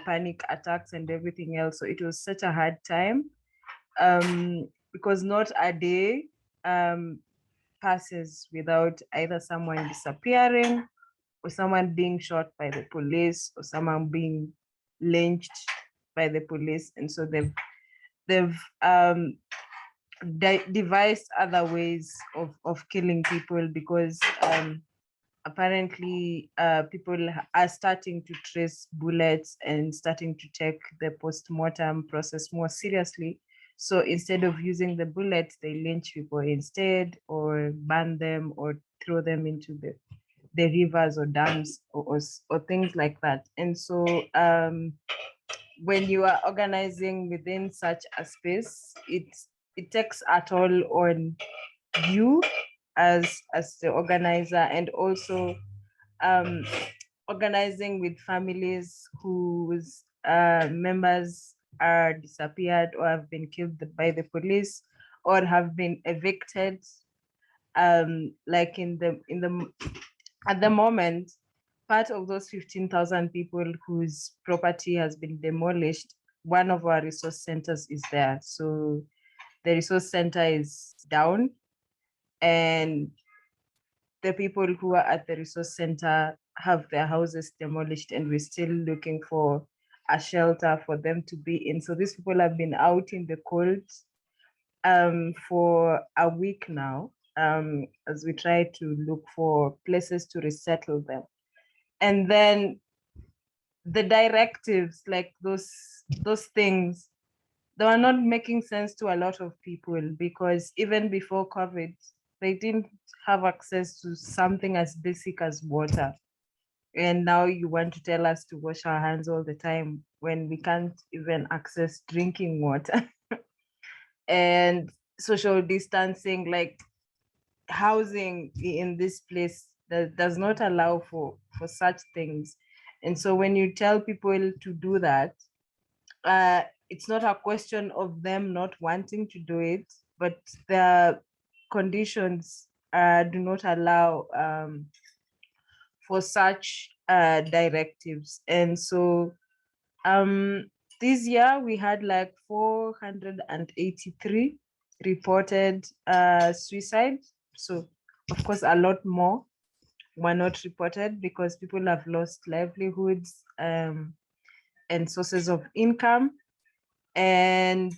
S3: panic attacks and everything else. So it was such a hard time, because not a day passes without either someone disappearing or someone being shot by the police or someone being lynched by the police. And so they've devised other ways of killing people, because apparently people are starting to trace bullets and starting to take the post-mortem process more seriously. So instead of using the bullets, they lynch people instead, or burn them, or throw them into the rivers or dams, or things like that. And so when you are organizing within such a space, it takes a toll on you as the organizer, and also organizing with families whose members are disappeared or have been killed by the police or have been evicted. Like at the moment, part of those 15,000 people whose property has been demolished, one of our resource centers is there. So the resource center is down, and the people who are at the resource center have their houses demolished, and we're still looking for a shelter for them to be in. So these people have been out in the cold for a week now, as we try to look for places to resettle them. And then the directives, like those things, they were not making sense to a lot of people, because even before COVID, they didn't have access to something as basic as water. And now you want to tell us to wash our hands all the time when we can't even access drinking water. And social distancing, like housing in this place, that does not allow for such things. And so when you tell people to do that, it's not a question of them not wanting to do it, but the conditions do not allow for such directives. And so this year we had like 483 reported suicide. So of course a lot more were not reported because people have lost livelihoods and sources of income, and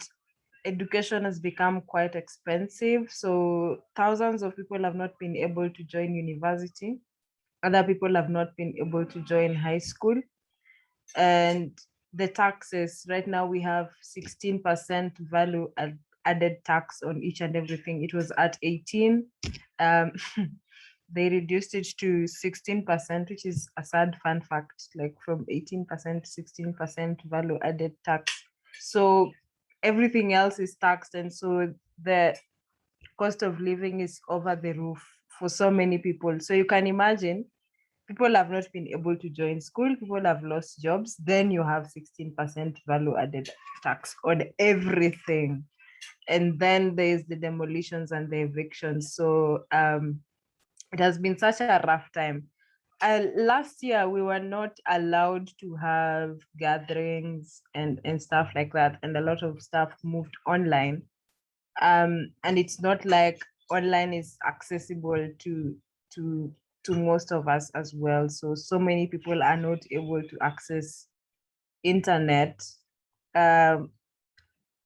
S3: education has become quite expensive. So thousands of people have not been able to join university. Other people have not been able to join high school. And the taxes, right now we have 16% value added tax on each and everything. It was at 18. They reduced it to 16%, which is a sad fun fact, like from 18% to 16% value added tax. So everything else is taxed. And so the cost of living is over the roof for so many people. So you can imagine, people have not been able to join school, people have lost jobs, then you have 16% value added tax on everything. And then there's the demolitions and the evictions. So it has been such a rough time. Last year we were not allowed to have gatherings and stuff like that, and a lot of stuff moved online. And it's not like online is accessible to to most of us as well. So many people are not able to access internet, um,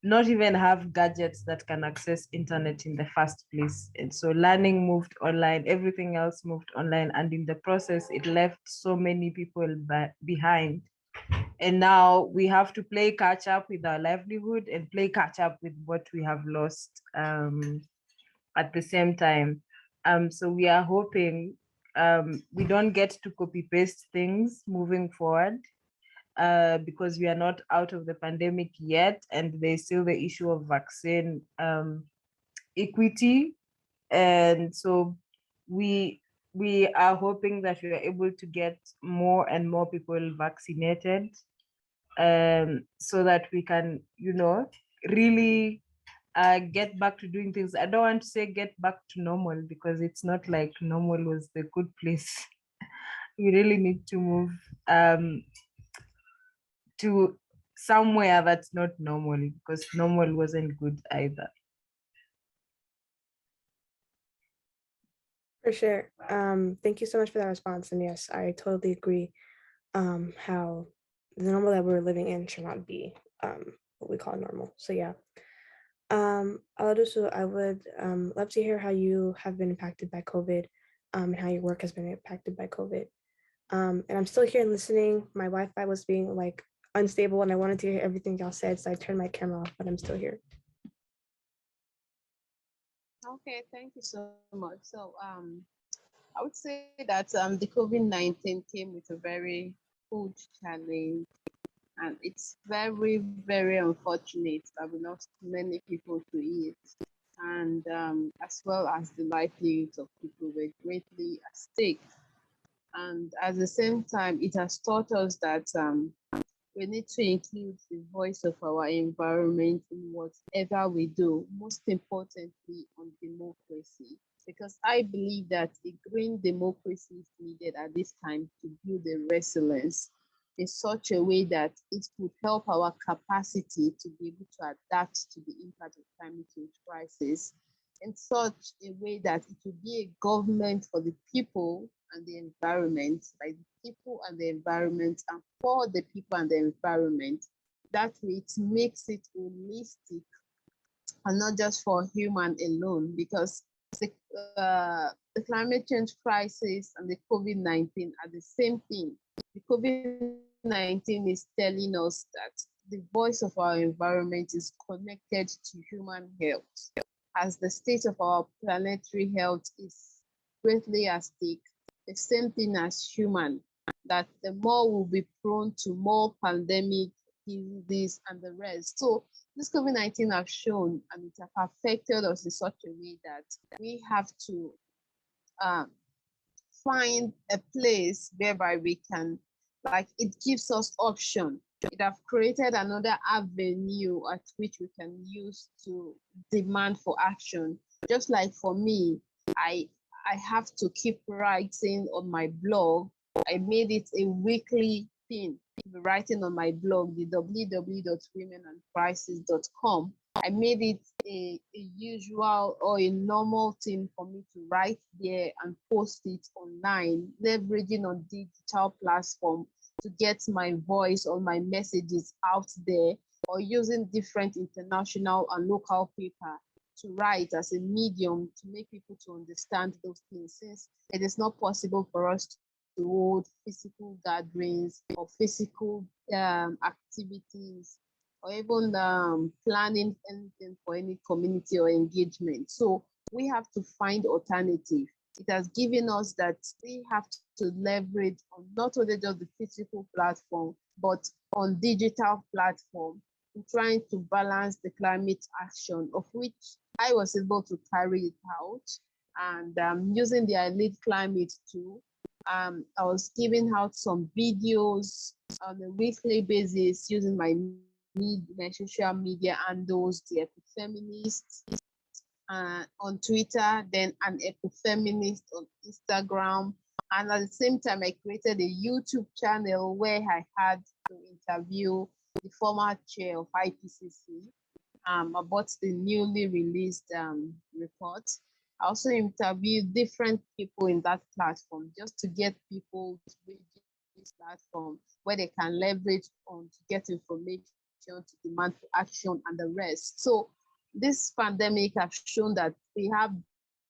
S3: not even have gadgets that can access internet in the first place. And so learning moved online, everything else moved online, and in the process, it left so many people behind. And now we have to play catch up with our livelihood and play catch up with what we have lost at the same time. So we are hoping we don't get to copy paste things moving forward, because we are not out of the pandemic yet, and there's still the issue of vaccine equity. And so we are hoping that we are able to get more and more people vaccinated, so that we can, really get back to doing things. I don't want to say get back to normal, because it's not like normal was the good place. We really need to move to somewhere that's not normal, because normal wasn't good either.
S2: For sure. Thank you so much for that response. And yes, I totally agree. How the normal that we're living in should not be what we call normal. So yeah. Oladosu, I would love to hear how you have been impacted by COVID, and how your work has been impacted by COVID. And I'm still here listening. My Wi-Fi was being like unstable, and I wanted to hear everything y'all said, so I turned my camera off, but I'm still here.
S4: Okay, thank you so much. So I would say that the COVID-19 came with a very huge challenge, and it's very, very unfortunate that we lost many people to it. And as well as the livelihoods of people were greatly at stake. And at the same time, it has taught us that we need to include the voice of our environment in whatever we do, most importantly on democracy. Because I believe that a green democracy is needed at this time to build the resilience in such a way that it could help our capacity to be able to adapt to the impact of climate change crisis in such a way that it will be a government for the people and the environment, by the people and the environment, and for the people and the environment. That way, it makes it holistic and not just for human alone, because the climate change crisis and the COVID-19 are the same thing. The COVID-19 is telling us that the voice of our environment is connected to human health, as the state of our planetary health is greatly at stake. The same thing as human, that the more we'll be prone to more pandemic, diseases, and the rest. So this COVID-19 have shown, and it have affected us in such a way that we have to find a place whereby we can, like, it gives us option. It have created another avenue at which we can use to demand for action. Just like for me, I have to keep writing on my blog. I made it a weekly thing, writing on my blog, the www.womenandcrisis.com. I made it a usual or a normal thing for me to write there and post it online, leveraging on digital platform to get my voice or my messages out there, or using different international and local paper to write as a medium to make people to understand those things, since it is not possible for us to hold physical gatherings or physical activities, or even planning anything for any community or engagement. So we have to find alternative. It has given us that we have to leverage on not only just the physical platform, but on digital platform, in trying to balance the climate action, of which I was able to carry it out. And using the Elite Climate tool, I was giving out some videos on a weekly basis using my social media handles, the Ecofeminists, on Twitter, then an ecofeminist on Instagram. And at the same time, I created a YouTube channel where I had to interview the former chair of IPCC about the newly released report. I also interviewed different people in that platform just to get people to reach this platform where they can leverage on to get information, to demand for action, and the rest. So this pandemic has shown that we have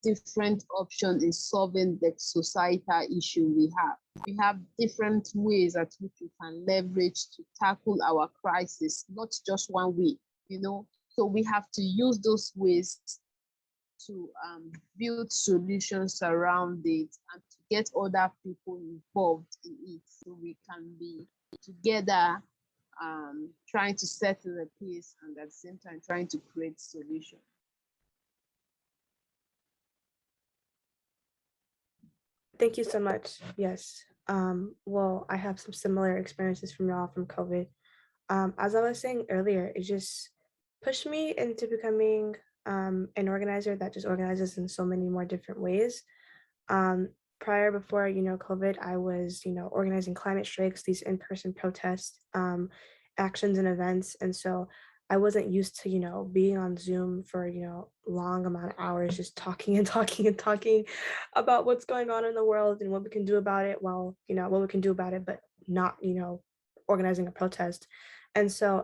S4: different options in solving the societal issue we have. We have different ways at which we can leverage to tackle our crisis, not just one way, you know. So we have to use those ways to build solutions around it and to get other people involved in it so we can be together trying to settle the peace and at the same time trying to create solutions.
S2: Thank you so much. Yes. Well, I have some similar experiences from y'all from COVID. As I was saying earlier, it just pushed me into becoming an organizer that just organizes in so many more different ways. Prior, before COVID, I was organizing climate strikes, these in-person protests, actions and events, and so I wasn't used to being on Zoom for long amount of hours just talking and talking and talking about what's going on in the world and what we can do about it. Well, what we can do about it, but not organizing a protest. And so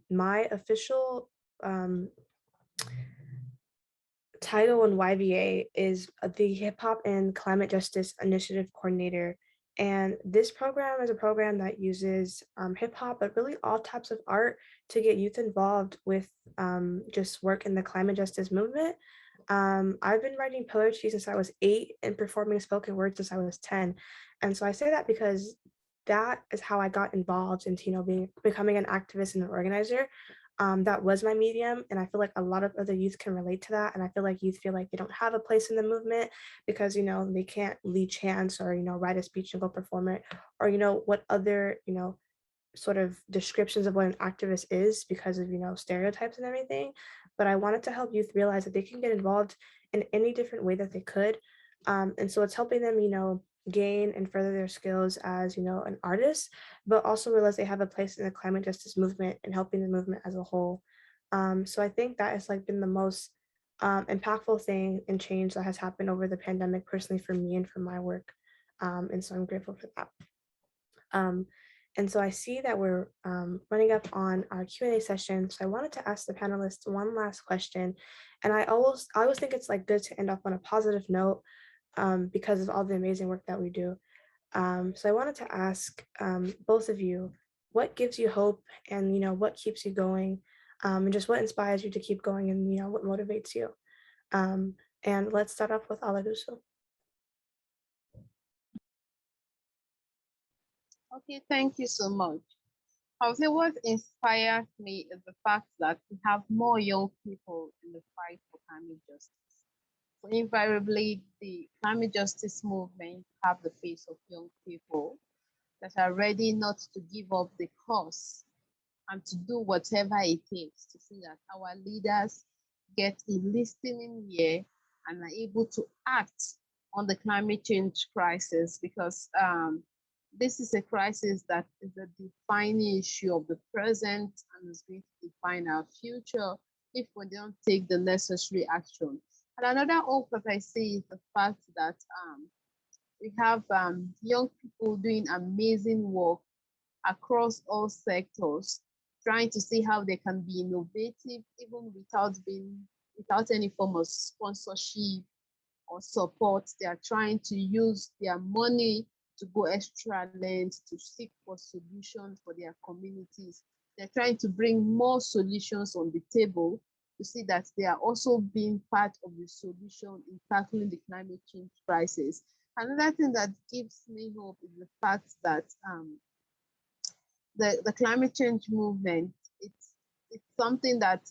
S2: my official title in YVA is the Hip Hop and Climate Justice Initiative Coordinator. And this program is a program that uses hip hop, but really all types of art to get youth involved with just work in the climate justice movement. I've been writing poetry since I was 8 and performing spoken word since I was 10. And so I say that because that is how I got involved into becoming an activist and an organizer. That was my medium, and I feel like a lot of other youth can relate to that. And I feel like youth feel like they don't have a place in the movement because they can't lead chants or write a speech and go perform it, or what other sort of descriptions of what an activist is because of stereotypes and everything. But I wanted to help youth realize that they can get involved in any different way that they could, and so it's helping them gain and further their skills as an artist, but also realize they have a place in the climate justice movement and helping the movement as a whole. So I think that has been the most impactful thing and change that has happened over the pandemic personally for me and for my work, and so I'm grateful for that. And so I see that we're running up on our Q&A session, so I wanted to ask the panelists one last question, and I always think it's good to end off on a positive note, because of all the amazing work that we do. So I wanted to ask both of you, what gives you hope and what keeps you going, and just what inspires you to keep going and what motivates you. And let's start off with Oladosu.
S4: Okay, thank you so much. I would say what inspires me is the fact that we have more young people in the fight for climate justice. So invariably, the climate justice movement have the face of young people that are ready not to give up the cause and to do whatever it takes to see that our leaders get a listening ear and are able to act on the climate change crisis, because this is a crisis that is a defining issue of the present and is going to define our future if we don't take the necessary action. And another hope that I see is the fact that we have young people doing amazing work across all sectors, trying to see how they can be innovative even without any form of sponsorship or support. They are trying to use their money to go extra lengths to seek for solutions for their communities. They're trying to bring more solutions on the table to see that they are also being part of the solution in tackling the climate change crisis. Another thing that gives me hope is the fact that the climate change movement, it's something that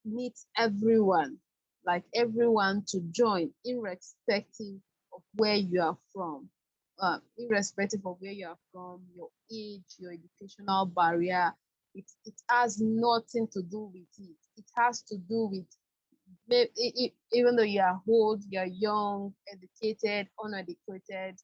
S4: needs everyone, like everyone to join, irrespective of where you are from, irrespective of where you are from, your age, your educational barrier. It has nothing to do with it. It has to do with even though you are old, you're young, educated, uneducated,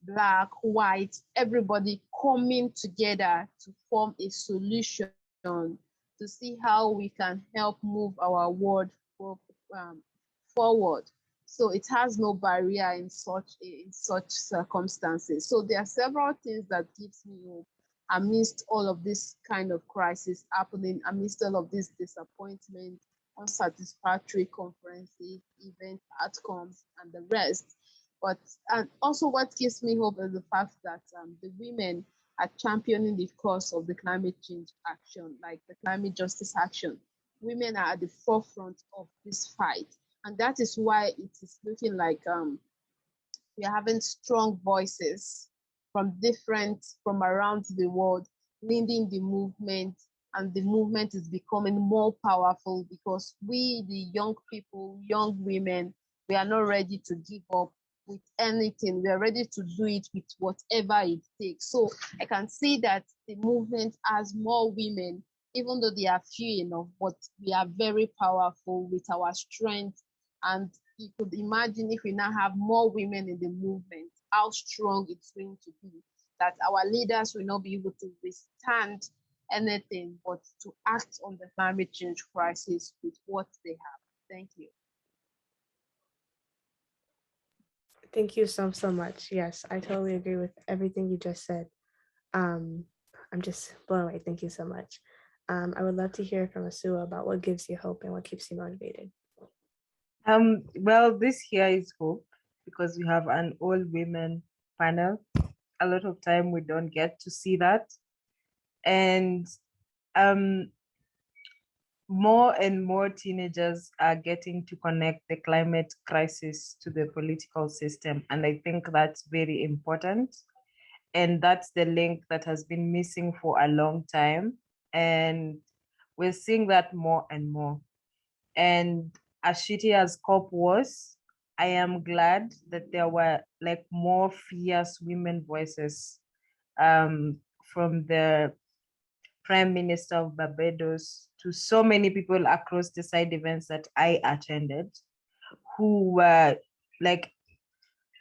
S4: black, white, everybody coming together to form a solution to see how we can help move our world um, forward. So it has no barrier in such circumstances. So there are several things that gives me hope amidst all of this kind of crisis happening, amidst all of this disappointment, unsatisfactory conferences, event outcomes, and the rest. But and also what gives me hope is the fact that the women are championing the cause of the climate change action, like the climate justice action. Women are at the forefront of this fight. And that is why it is looking like we are having strong voices from around the world leading the movement, and the movement is becoming more powerful because we, the young people, young women, we are not ready to give up with anything. We are ready to do it with whatever it takes. So I can see that the movement has more women, even though they are few enough, but we are very powerful with our strength. And you could imagine if we now have more women in the movement, how strong it's going to be, that our leaders will not be able to withstand anything but to act on the climate change crisis with what they have. Thank you.
S2: Thank you so much. Yes, I totally agree with everything you just said. Um, I'm just blown away. Thank you so much. I would love to hear from Asuwa about what gives you hope and what keeps you motivated.
S3: Well, this here is hope because we have an all women panel. A lot of time we don't get to see that. And more and more teenagers are getting to connect the climate crisis to the political system. And I think that's very important. And that's the link that has been missing for a long time. And we're seeing that more and more. And as shitty as COP was, I am glad that there were like more fierce women voices from the Prime Minister of Barbados to so many people across the side events that I attended, who were like,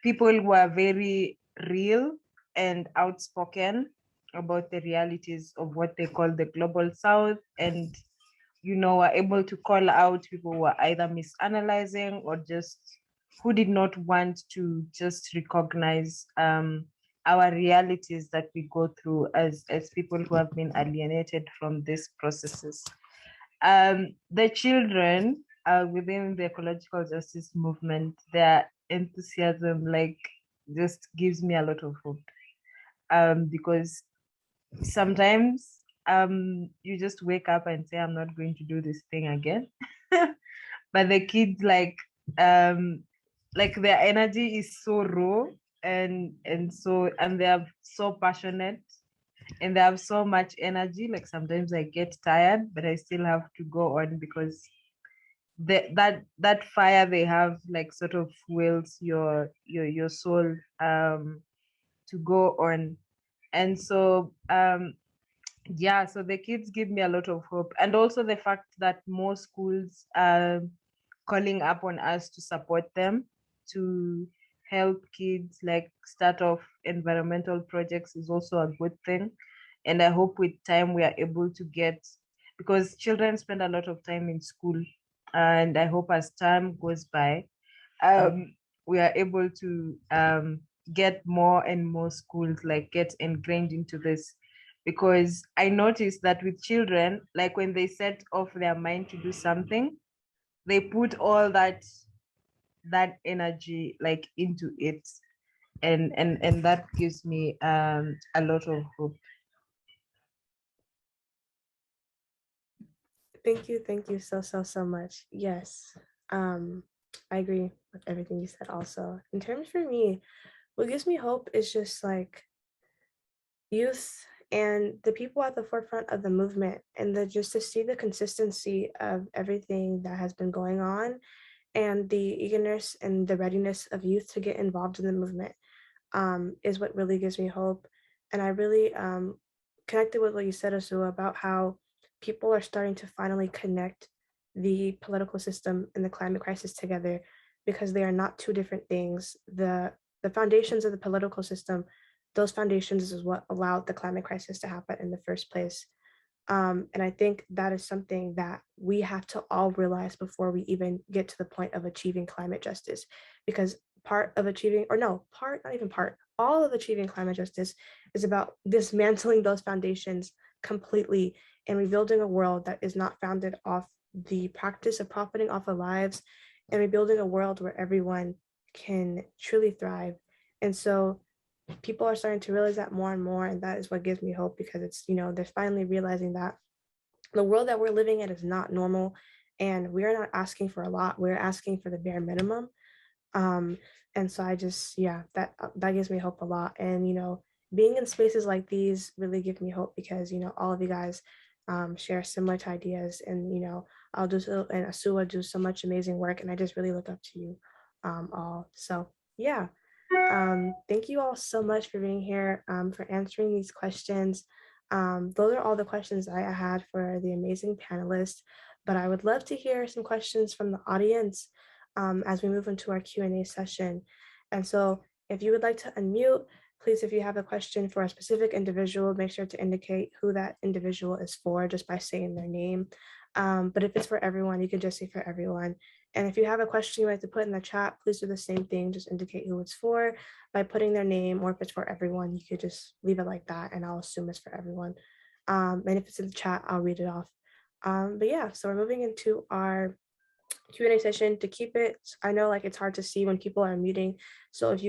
S3: people were very real and outspoken about the realities of what they call the global south, and were able to call out people who were either misanalyzing or just who did not want to just recognize our realities that we go through as people who have been alienated from these processes. The children within the ecological justice movement, their enthusiasm just gives me a lot of hope, because sometimes you just wake up and say, I'm not going to do this thing again. But the kids their energy is so raw and they are so passionate and they have so much energy. Like sometimes I get tired, but I still have to go on because that fire they have sort of fuels your soul to go on. And so so the kids give me a lot of hope, and also the fact that more schools are calling up on us to support them, to help kids start off environmental projects is also a good thing. And I hope with time we are able to get, because children spend a lot of time in school, and I hope as time goes by we are able to get more and more schools get ingrained into this. Because I noticed that with children, when they set off their mind to do something, they put all that energy into it, and that gives me a lot of hope.
S2: Thank you so much. Yes, I agree with everything you said. Also, in terms for me, what gives me hope is just youth and the people at the forefront of the movement, and just to see the consistency of everything that has been going on, and the eagerness and the readiness of youth to get involved in the movement is what really gives me hope. And I really connected with what you said, Asuwa, about how people are starting to finally connect the political system and the climate crisis together, because they are not two different things. The foundations of the political system, those foundations is what allowed the climate crisis to happen in the first place. And I think that is something that we have to all realize before we even get to the point of achieving climate justice, because part of achieving, or no, part, not even part, all of achieving climate justice is about dismantling those foundations completely and rebuilding a world that is not founded off the practice of profiting off of lives, and rebuilding a world where everyone can truly thrive. And so people are starting to realize that more and more, and that is what gives me hope, because it's, they're finally realizing that the world that we're living in is not normal, and we are not asking for a lot, we're asking for the bare minimum. And so I just, yeah, that gives me hope a lot. And being in spaces like these really give me hope, because all of you guys share similar ideas, and I'll do so, and Asuwa do so much amazing work, and I just really look up to you all. So yeah. Thank you all so much for being here, for answering these questions. Those are all the questions I had for the amazing panelists, but I would love to hear some questions from the audience as we move into our Q&A session. And so if you would like to unmute, please, if you have a question for a specific individual, make sure to indicate who that individual is for just by saying their name. But if it's for everyone, you can just say for everyone. And if you have a question you like to put in the chat, please do the same thing. Just indicate who it's for by putting their name, or if it's for everyone, you could just leave it like that, and I'll assume it's for everyone. And if it's in the chat, I'll read it off. But yeah, so we're moving into our Q&A session. To keep it, I know like it's hard to see when people are muting. So if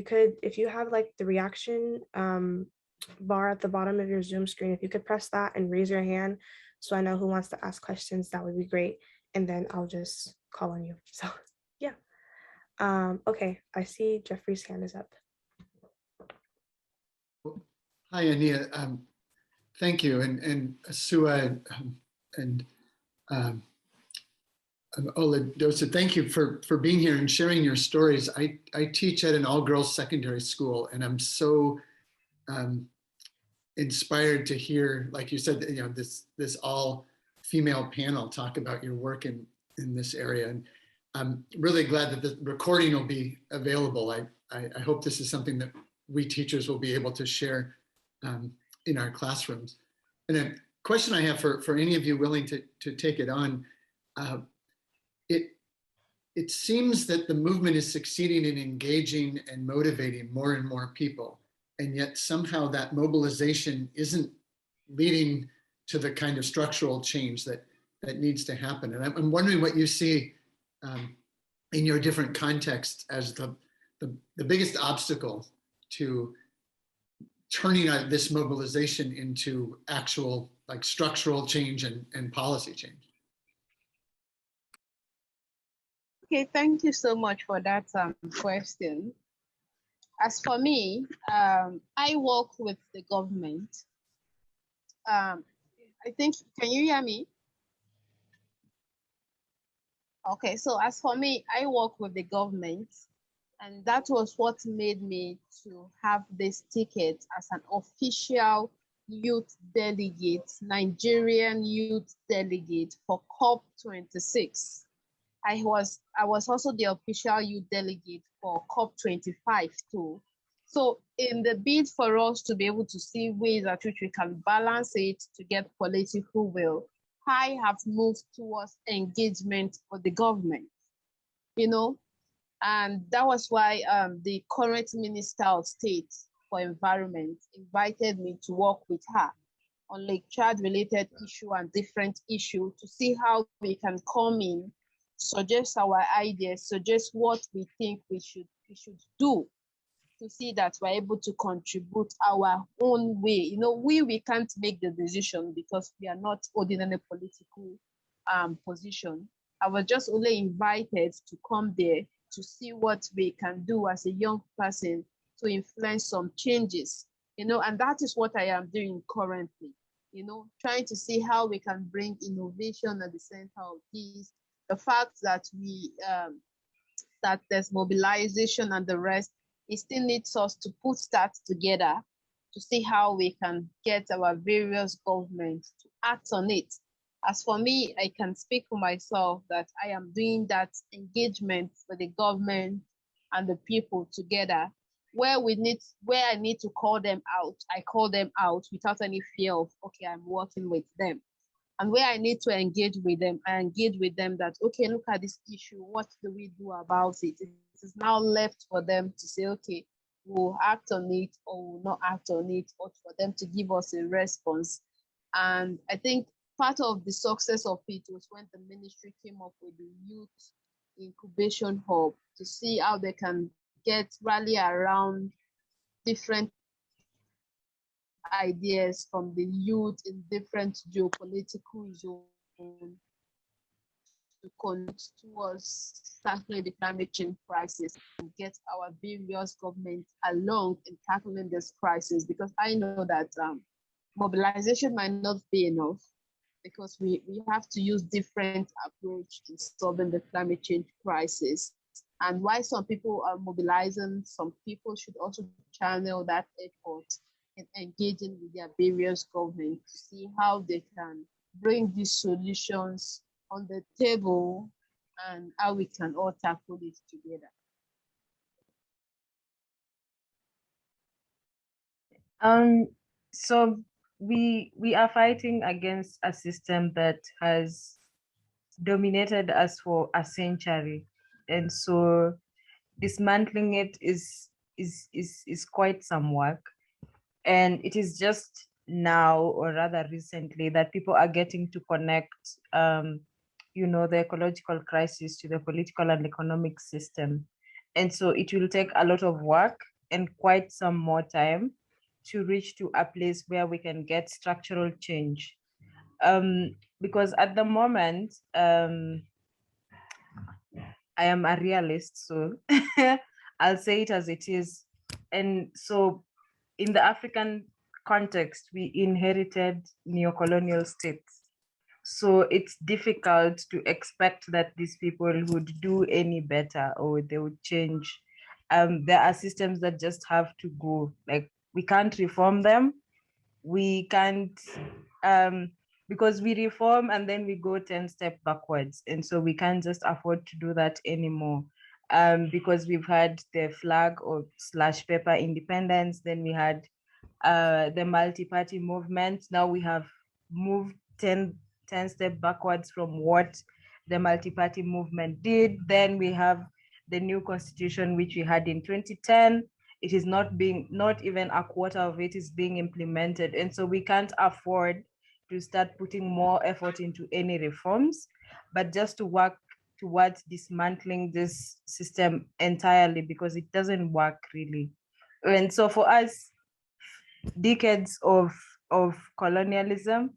S2: you have like the reaction bar at the bottom of your Zoom screen, if you could press that and raise your hand so I know who wants to ask questions, that would be great. And then I'll just call on you. So yeah. Okay, I see Jeffrey's hand is up.
S6: Hi, Aniya. Thank you. And Asuwa and Oladosu, thank you for being here and sharing your stories. I teach at an all-girls secondary school, and I'm so inspired to hear, like you said, this all-female panel talk about your work in this area. And I'm really glad that the recording will be available. I hope this is something that we teachers will be able to share in our classrooms. And a question I have for any of you willing to take it on, it seems that the movement is succeeding in engaging and motivating more and more people, and yet somehow that mobilization isn't leading to the kind of structural change that needs to happen. And I'm wondering what you see in your different contexts as the biggest obstacle to turning this mobilization into actual like structural change and policy change.
S4: Okay, thank you so much for that question. As for me, I work with the government. I think, can you hear me? Okay, so as for me, I work with the government, and that was what made me to have this ticket as an official youth delegate, Nigerian youth delegate for COP26. I was also the official youth delegate for COP25 too. So in the bid for us to be able to see ways at which we can balance it to get political will, I have moved towards engagement with the government, and that was why the current Minister of State for Environment invited me to work with her on Lake Chad related issue and different issues to see how we can come in, suggest our ideas, suggest what we think we should do to see that we're able to contribute our own way. We can't make the decision because we are not holding any political position. I was just only invited to come there to see what we can do as a young person to influence some changes, and that is what I am doing currently, trying to see how we can bring innovation at the center of this. The fact that that there's mobilization and the rest, it still needs us to put that together to see how we can get our various governments to act on it. As for me, I can speak for myself that I am doing that engagement with the government and the people together. Where I need to call them out, I call them out without any fear of, okay, I'm working with them. And where I need to engage with them, I engage with them that, okay, look at this issue. What do we do about it? It is now left for them to say, okay, we'll act on it or we'll not act on it, or for them to give us a response. And I think part of the success of it was when the ministry came up with the youth incubation hub to see how they can rally around different ideas from the youth in different geopolitical zones to connect towards tackling the climate change crisis and get our various governments along in tackling this crisis. Because I know that mobilization might not be enough, because we have to use different approach in solving the climate change crisis. And while some people are mobilizing, some people should also channel that effort in engaging with their various governments to see how they can bring these solutions on the table and how we can all tackle it together.
S3: So we are fighting against a system that has dominated us for a century, and so dismantling it is quite some work. And it is just now, or rather recently, that people are getting to connect the ecological crisis to the political and economic system. And so it will take a lot of work and quite some more time to reach to a place where we can get structural change. Because at the moment, I am a realist, so I'll say it as it is. And so in the African context, we inherited neo-colonial states. So it's difficult to expect that these people would do any better or they would change. There are systems that just have to go. Like, we can't reform them. We can't, because we reform and then we go 10 steps backwards. And so we can't just afford to do that anymore. Because we've had the flag or / paper independence, then we had the multi-party movement. Now we have moved 10 steps backwards from what the multi-party movement did. Then we have the new constitution, which we had in 2010. It is not even a quarter of it is being implemented. And so we can't afford to start putting more effort into any reforms, but just to work towards dismantling this system entirely, because it doesn't work really. And so for us, decades of colonialism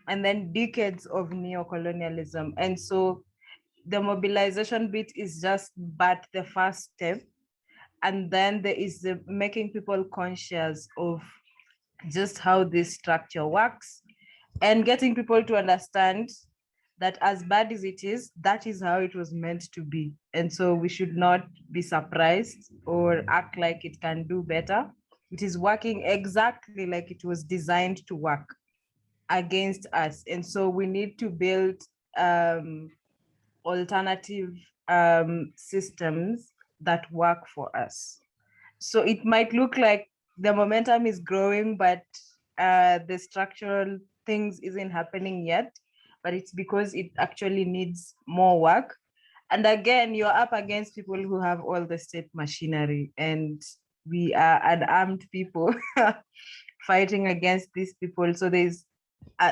S3: and then decades of neo-colonialism. And so the mobilization bit is just but the first step. And then there is the making people conscious of just how this structure works and getting people to understand that as bad as it is, that is how it was meant to be. And so we should not be surprised or act like it can do better. It is working exactly like it was designed to work against us. And so we need to build alternative systems that work for us. So it might look like the momentum is growing, but the structural things isn't happening yet, but it's because it actually needs more work. And again, you're up against people who have all the state machinery, and we are unarmed people fighting against these people. So there's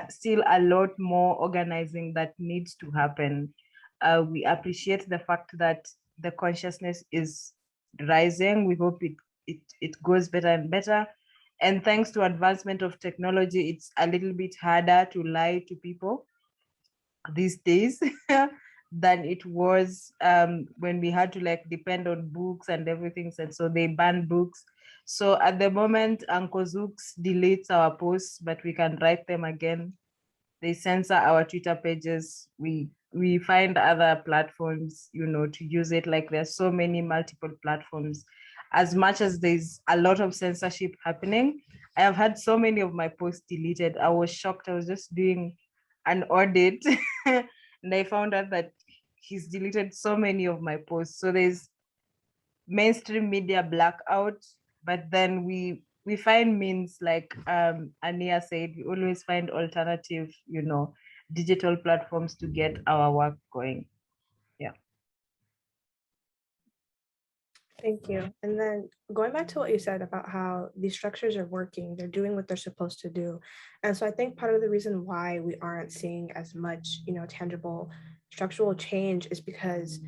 S3: still a lot more organizing that needs to happen. We appreciate the fact that the consciousness is rising. We hope it goes better and better. And thanks to advancement of technology, it's a little bit harder to lie to people these days than it was when we had to depend on books and everything. And so they banned books. So at the moment, Uncle Zooks deletes our posts, but we can write them again. They censor our Twitter pages. We find other platforms, to use it. Like, there's so many multiple platforms. As much as there's a lot of censorship happening, I have had so many of my posts deleted. I was shocked. I was just doing an audit and I found out that he's deleted so many of my posts. So there's mainstream media blackout, but then we find means like Aniya said, we always find alternative, digital platforms to get our work going. Yeah.
S2: Thank you. And then going back to what you said about how these structures are working, they're doing what they're supposed to do. And so I think part of the reason why we aren't seeing as much, tangible structural change is because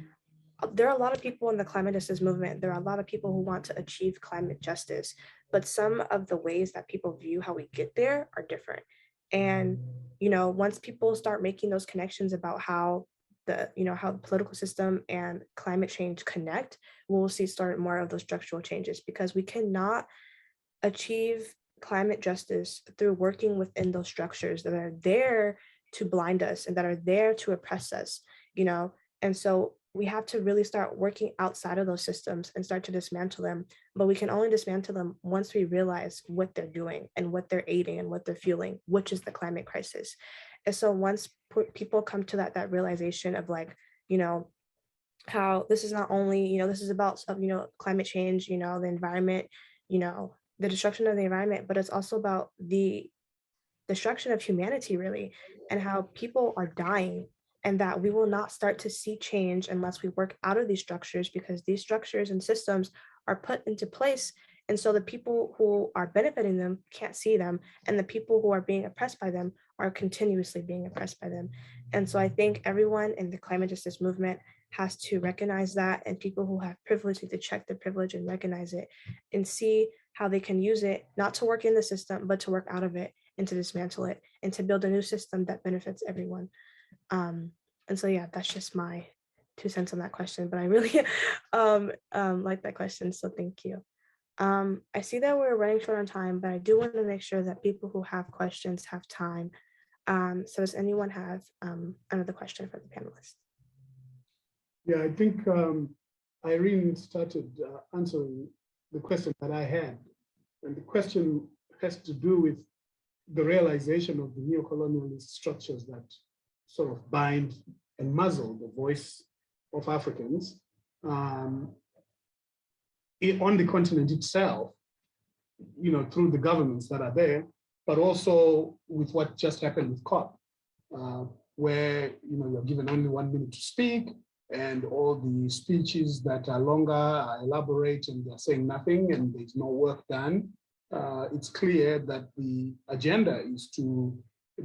S2: there are a lot of people in the climate justice movement. There are a lot of people who want to achieve climate justice, but some of the ways that people view how we get there are different. And, once people start making those connections about how how the political system and climate change connect, we'll see start more of those structural changes, because we cannot achieve climate justice through working within those structures that are there to blind us and that are there to oppress us, and so we have to really start working outside of those systems and start to dismantle them. But we can only dismantle them once we realize what they're doing and what they're aiding and what they're fueling, which is the climate crisis. And so once people come to that realization of like, how this is not only, this is about, climate change, the environment, the destruction of the environment, but it's also about the destruction of humanity, really, and how people are dying, and that we will not start to see change unless we work out of these structures, because these structures and systems are put into place. And so the people who are benefiting them can't see them, and the people who are being oppressed by them are continuously being oppressed by them. And so I think everyone in the climate justice movement has to recognize that, and people who have privilege need to check their privilege and recognize it and see how they can use it, not to work in the system, but to work out of it and to dismantle it and to build a new system that benefits everyone. And so, yeah, that's just my 2 cents on that question, but I really like that question, so thank you. I see that we're running short on time, but I do want to make sure that people who have questions have time. So does anyone have another question for the panelists?
S7: Yeah, I think Irene started answering the question that I had. And the question has to do with the realization of the neocolonialist structures that sort of bind and muzzle the voice of Africans on the continent itself, through the governments that are there, but also with what just happened with COP, where you're given only 1 minute to speak, and all the speeches that are longer are elaborate and they're saying nothing and there's no work done. It's clear that the agenda is to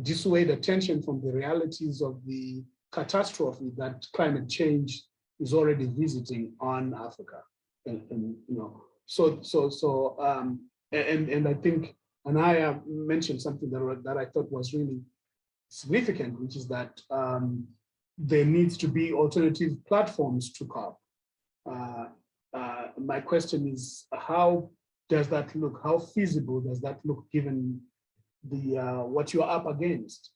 S7: dissuade attention from the realities of the catastrophe that climate change is already visiting on Africa. And I think Aniya mentioned something that I thought was really significant, which is that there needs to be alternative platforms to COP. My question is, how does that look? How feasible does that look given the what you're up against?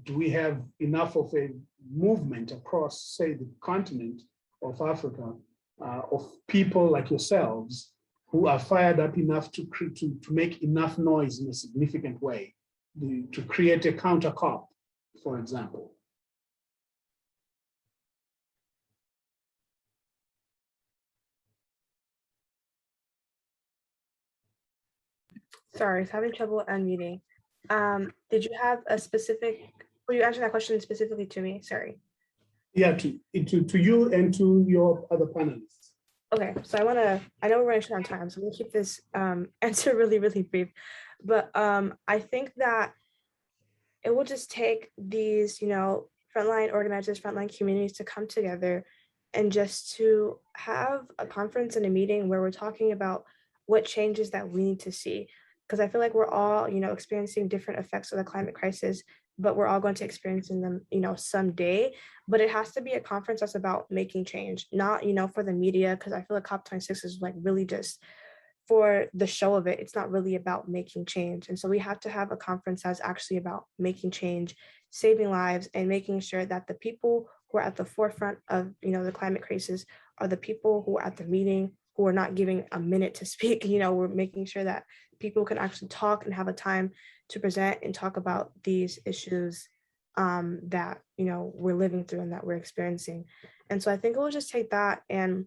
S7: Do we have enough of a movement across, say, the continent of Africa, of people like yourselves who are fired up enough to make enough noise in a significant way, to create a counter COP, for example?
S2: Sorry, I was having trouble unmuting. Did you have a specific, were you answering that question specifically to me? Sorry.
S7: Yeah, to you and to your other panelists.
S2: Okay, so I know we're running short on time, so I'm gonna keep this answer really, really brief. But I think that it will just take these, frontline organizers, frontline communities to come together and just to have a conference and a meeting where we're talking about what changes that we need to see. Because I feel like we're all, experiencing different effects of the climate crisis, but we're all going to experience them, someday. But it has to be a conference that's about making change, not, for the media, because I feel like COP26 is like really just for the show of it. It's not really about making change. And so we have to have a conference that's actually about making change, saving lives, and making sure that the people who are at the forefront of, the climate crisis are the people who are at the meeting, who are not giving a minute to speak. We're making sure that people can actually talk and have a time to present and talk about these issues that, we're living through and that we're experiencing. And so I think it will just take that, and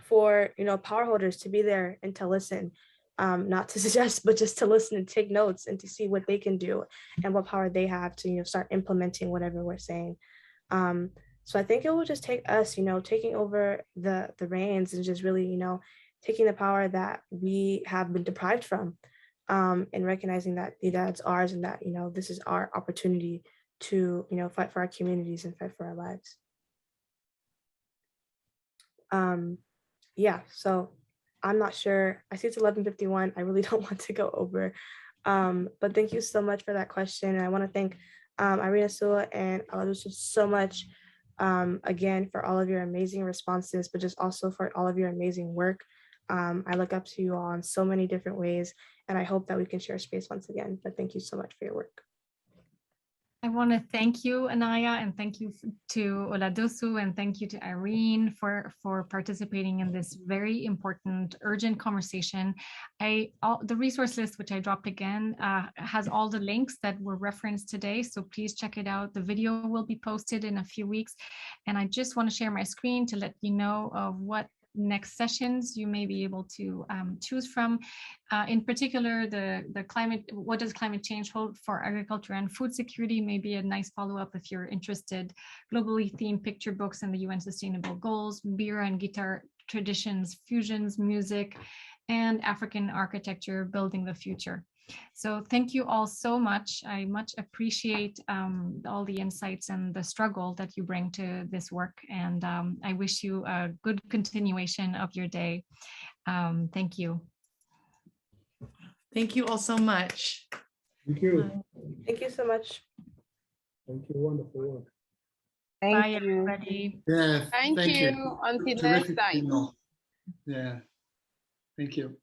S2: for, power holders to be there and to listen, not to suggest, but just to listen and take notes and to see what they can do and what power they have to, start implementing whatever we're saying. So I think it will just take us, taking over the reins and just really, taking the power that we have been deprived from, and recognizing that it's ours, and that, this is our opportunity to, fight for our communities and fight for our lives. Yeah, so I'm not sure. I see it's 11:51. I really don't want to go over. But thank you so much for that question. And I want to thank Irene, Asuwa, and Oladosu so much, again, for all of your amazing responses, but just also for all of your amazing work. I look up to you all in so many different ways, and I hope that we can share space once again. But thank you so much for your work.
S1: I want to thank you, Aniya, and thank you to Oladosu, and thank you to Irene for participating in this very important, urgent conversation. The resource list, which I dropped again, has all the links that were referenced today, so please check it out. The video will be posted in a few weeks, and I just want to share my screen to let you know of what next sessions you may be able to choose from. In particular, the climate, what does climate change hold for agriculture and food security may be a nice follow-up if you're interested. Globally themed picture books and the UN Sustainable Goals, bira and guitar traditions, fusions, music, and African architecture, building the future. So thank you all so much. I much appreciate all the insights and the struggle that you bring to this work. And I wish you a good continuation of your day. Thank you.
S8: Thank you all so much.
S7: Thank you.
S2: Thank you so much.
S7: Thank you. Wonderful work.
S1: Bye,
S3: Thank you.
S1: everybody.
S6: Yeah,
S4: Thank you. Until next
S6: Terrific
S4: time.
S6: panel. Yeah, thank you.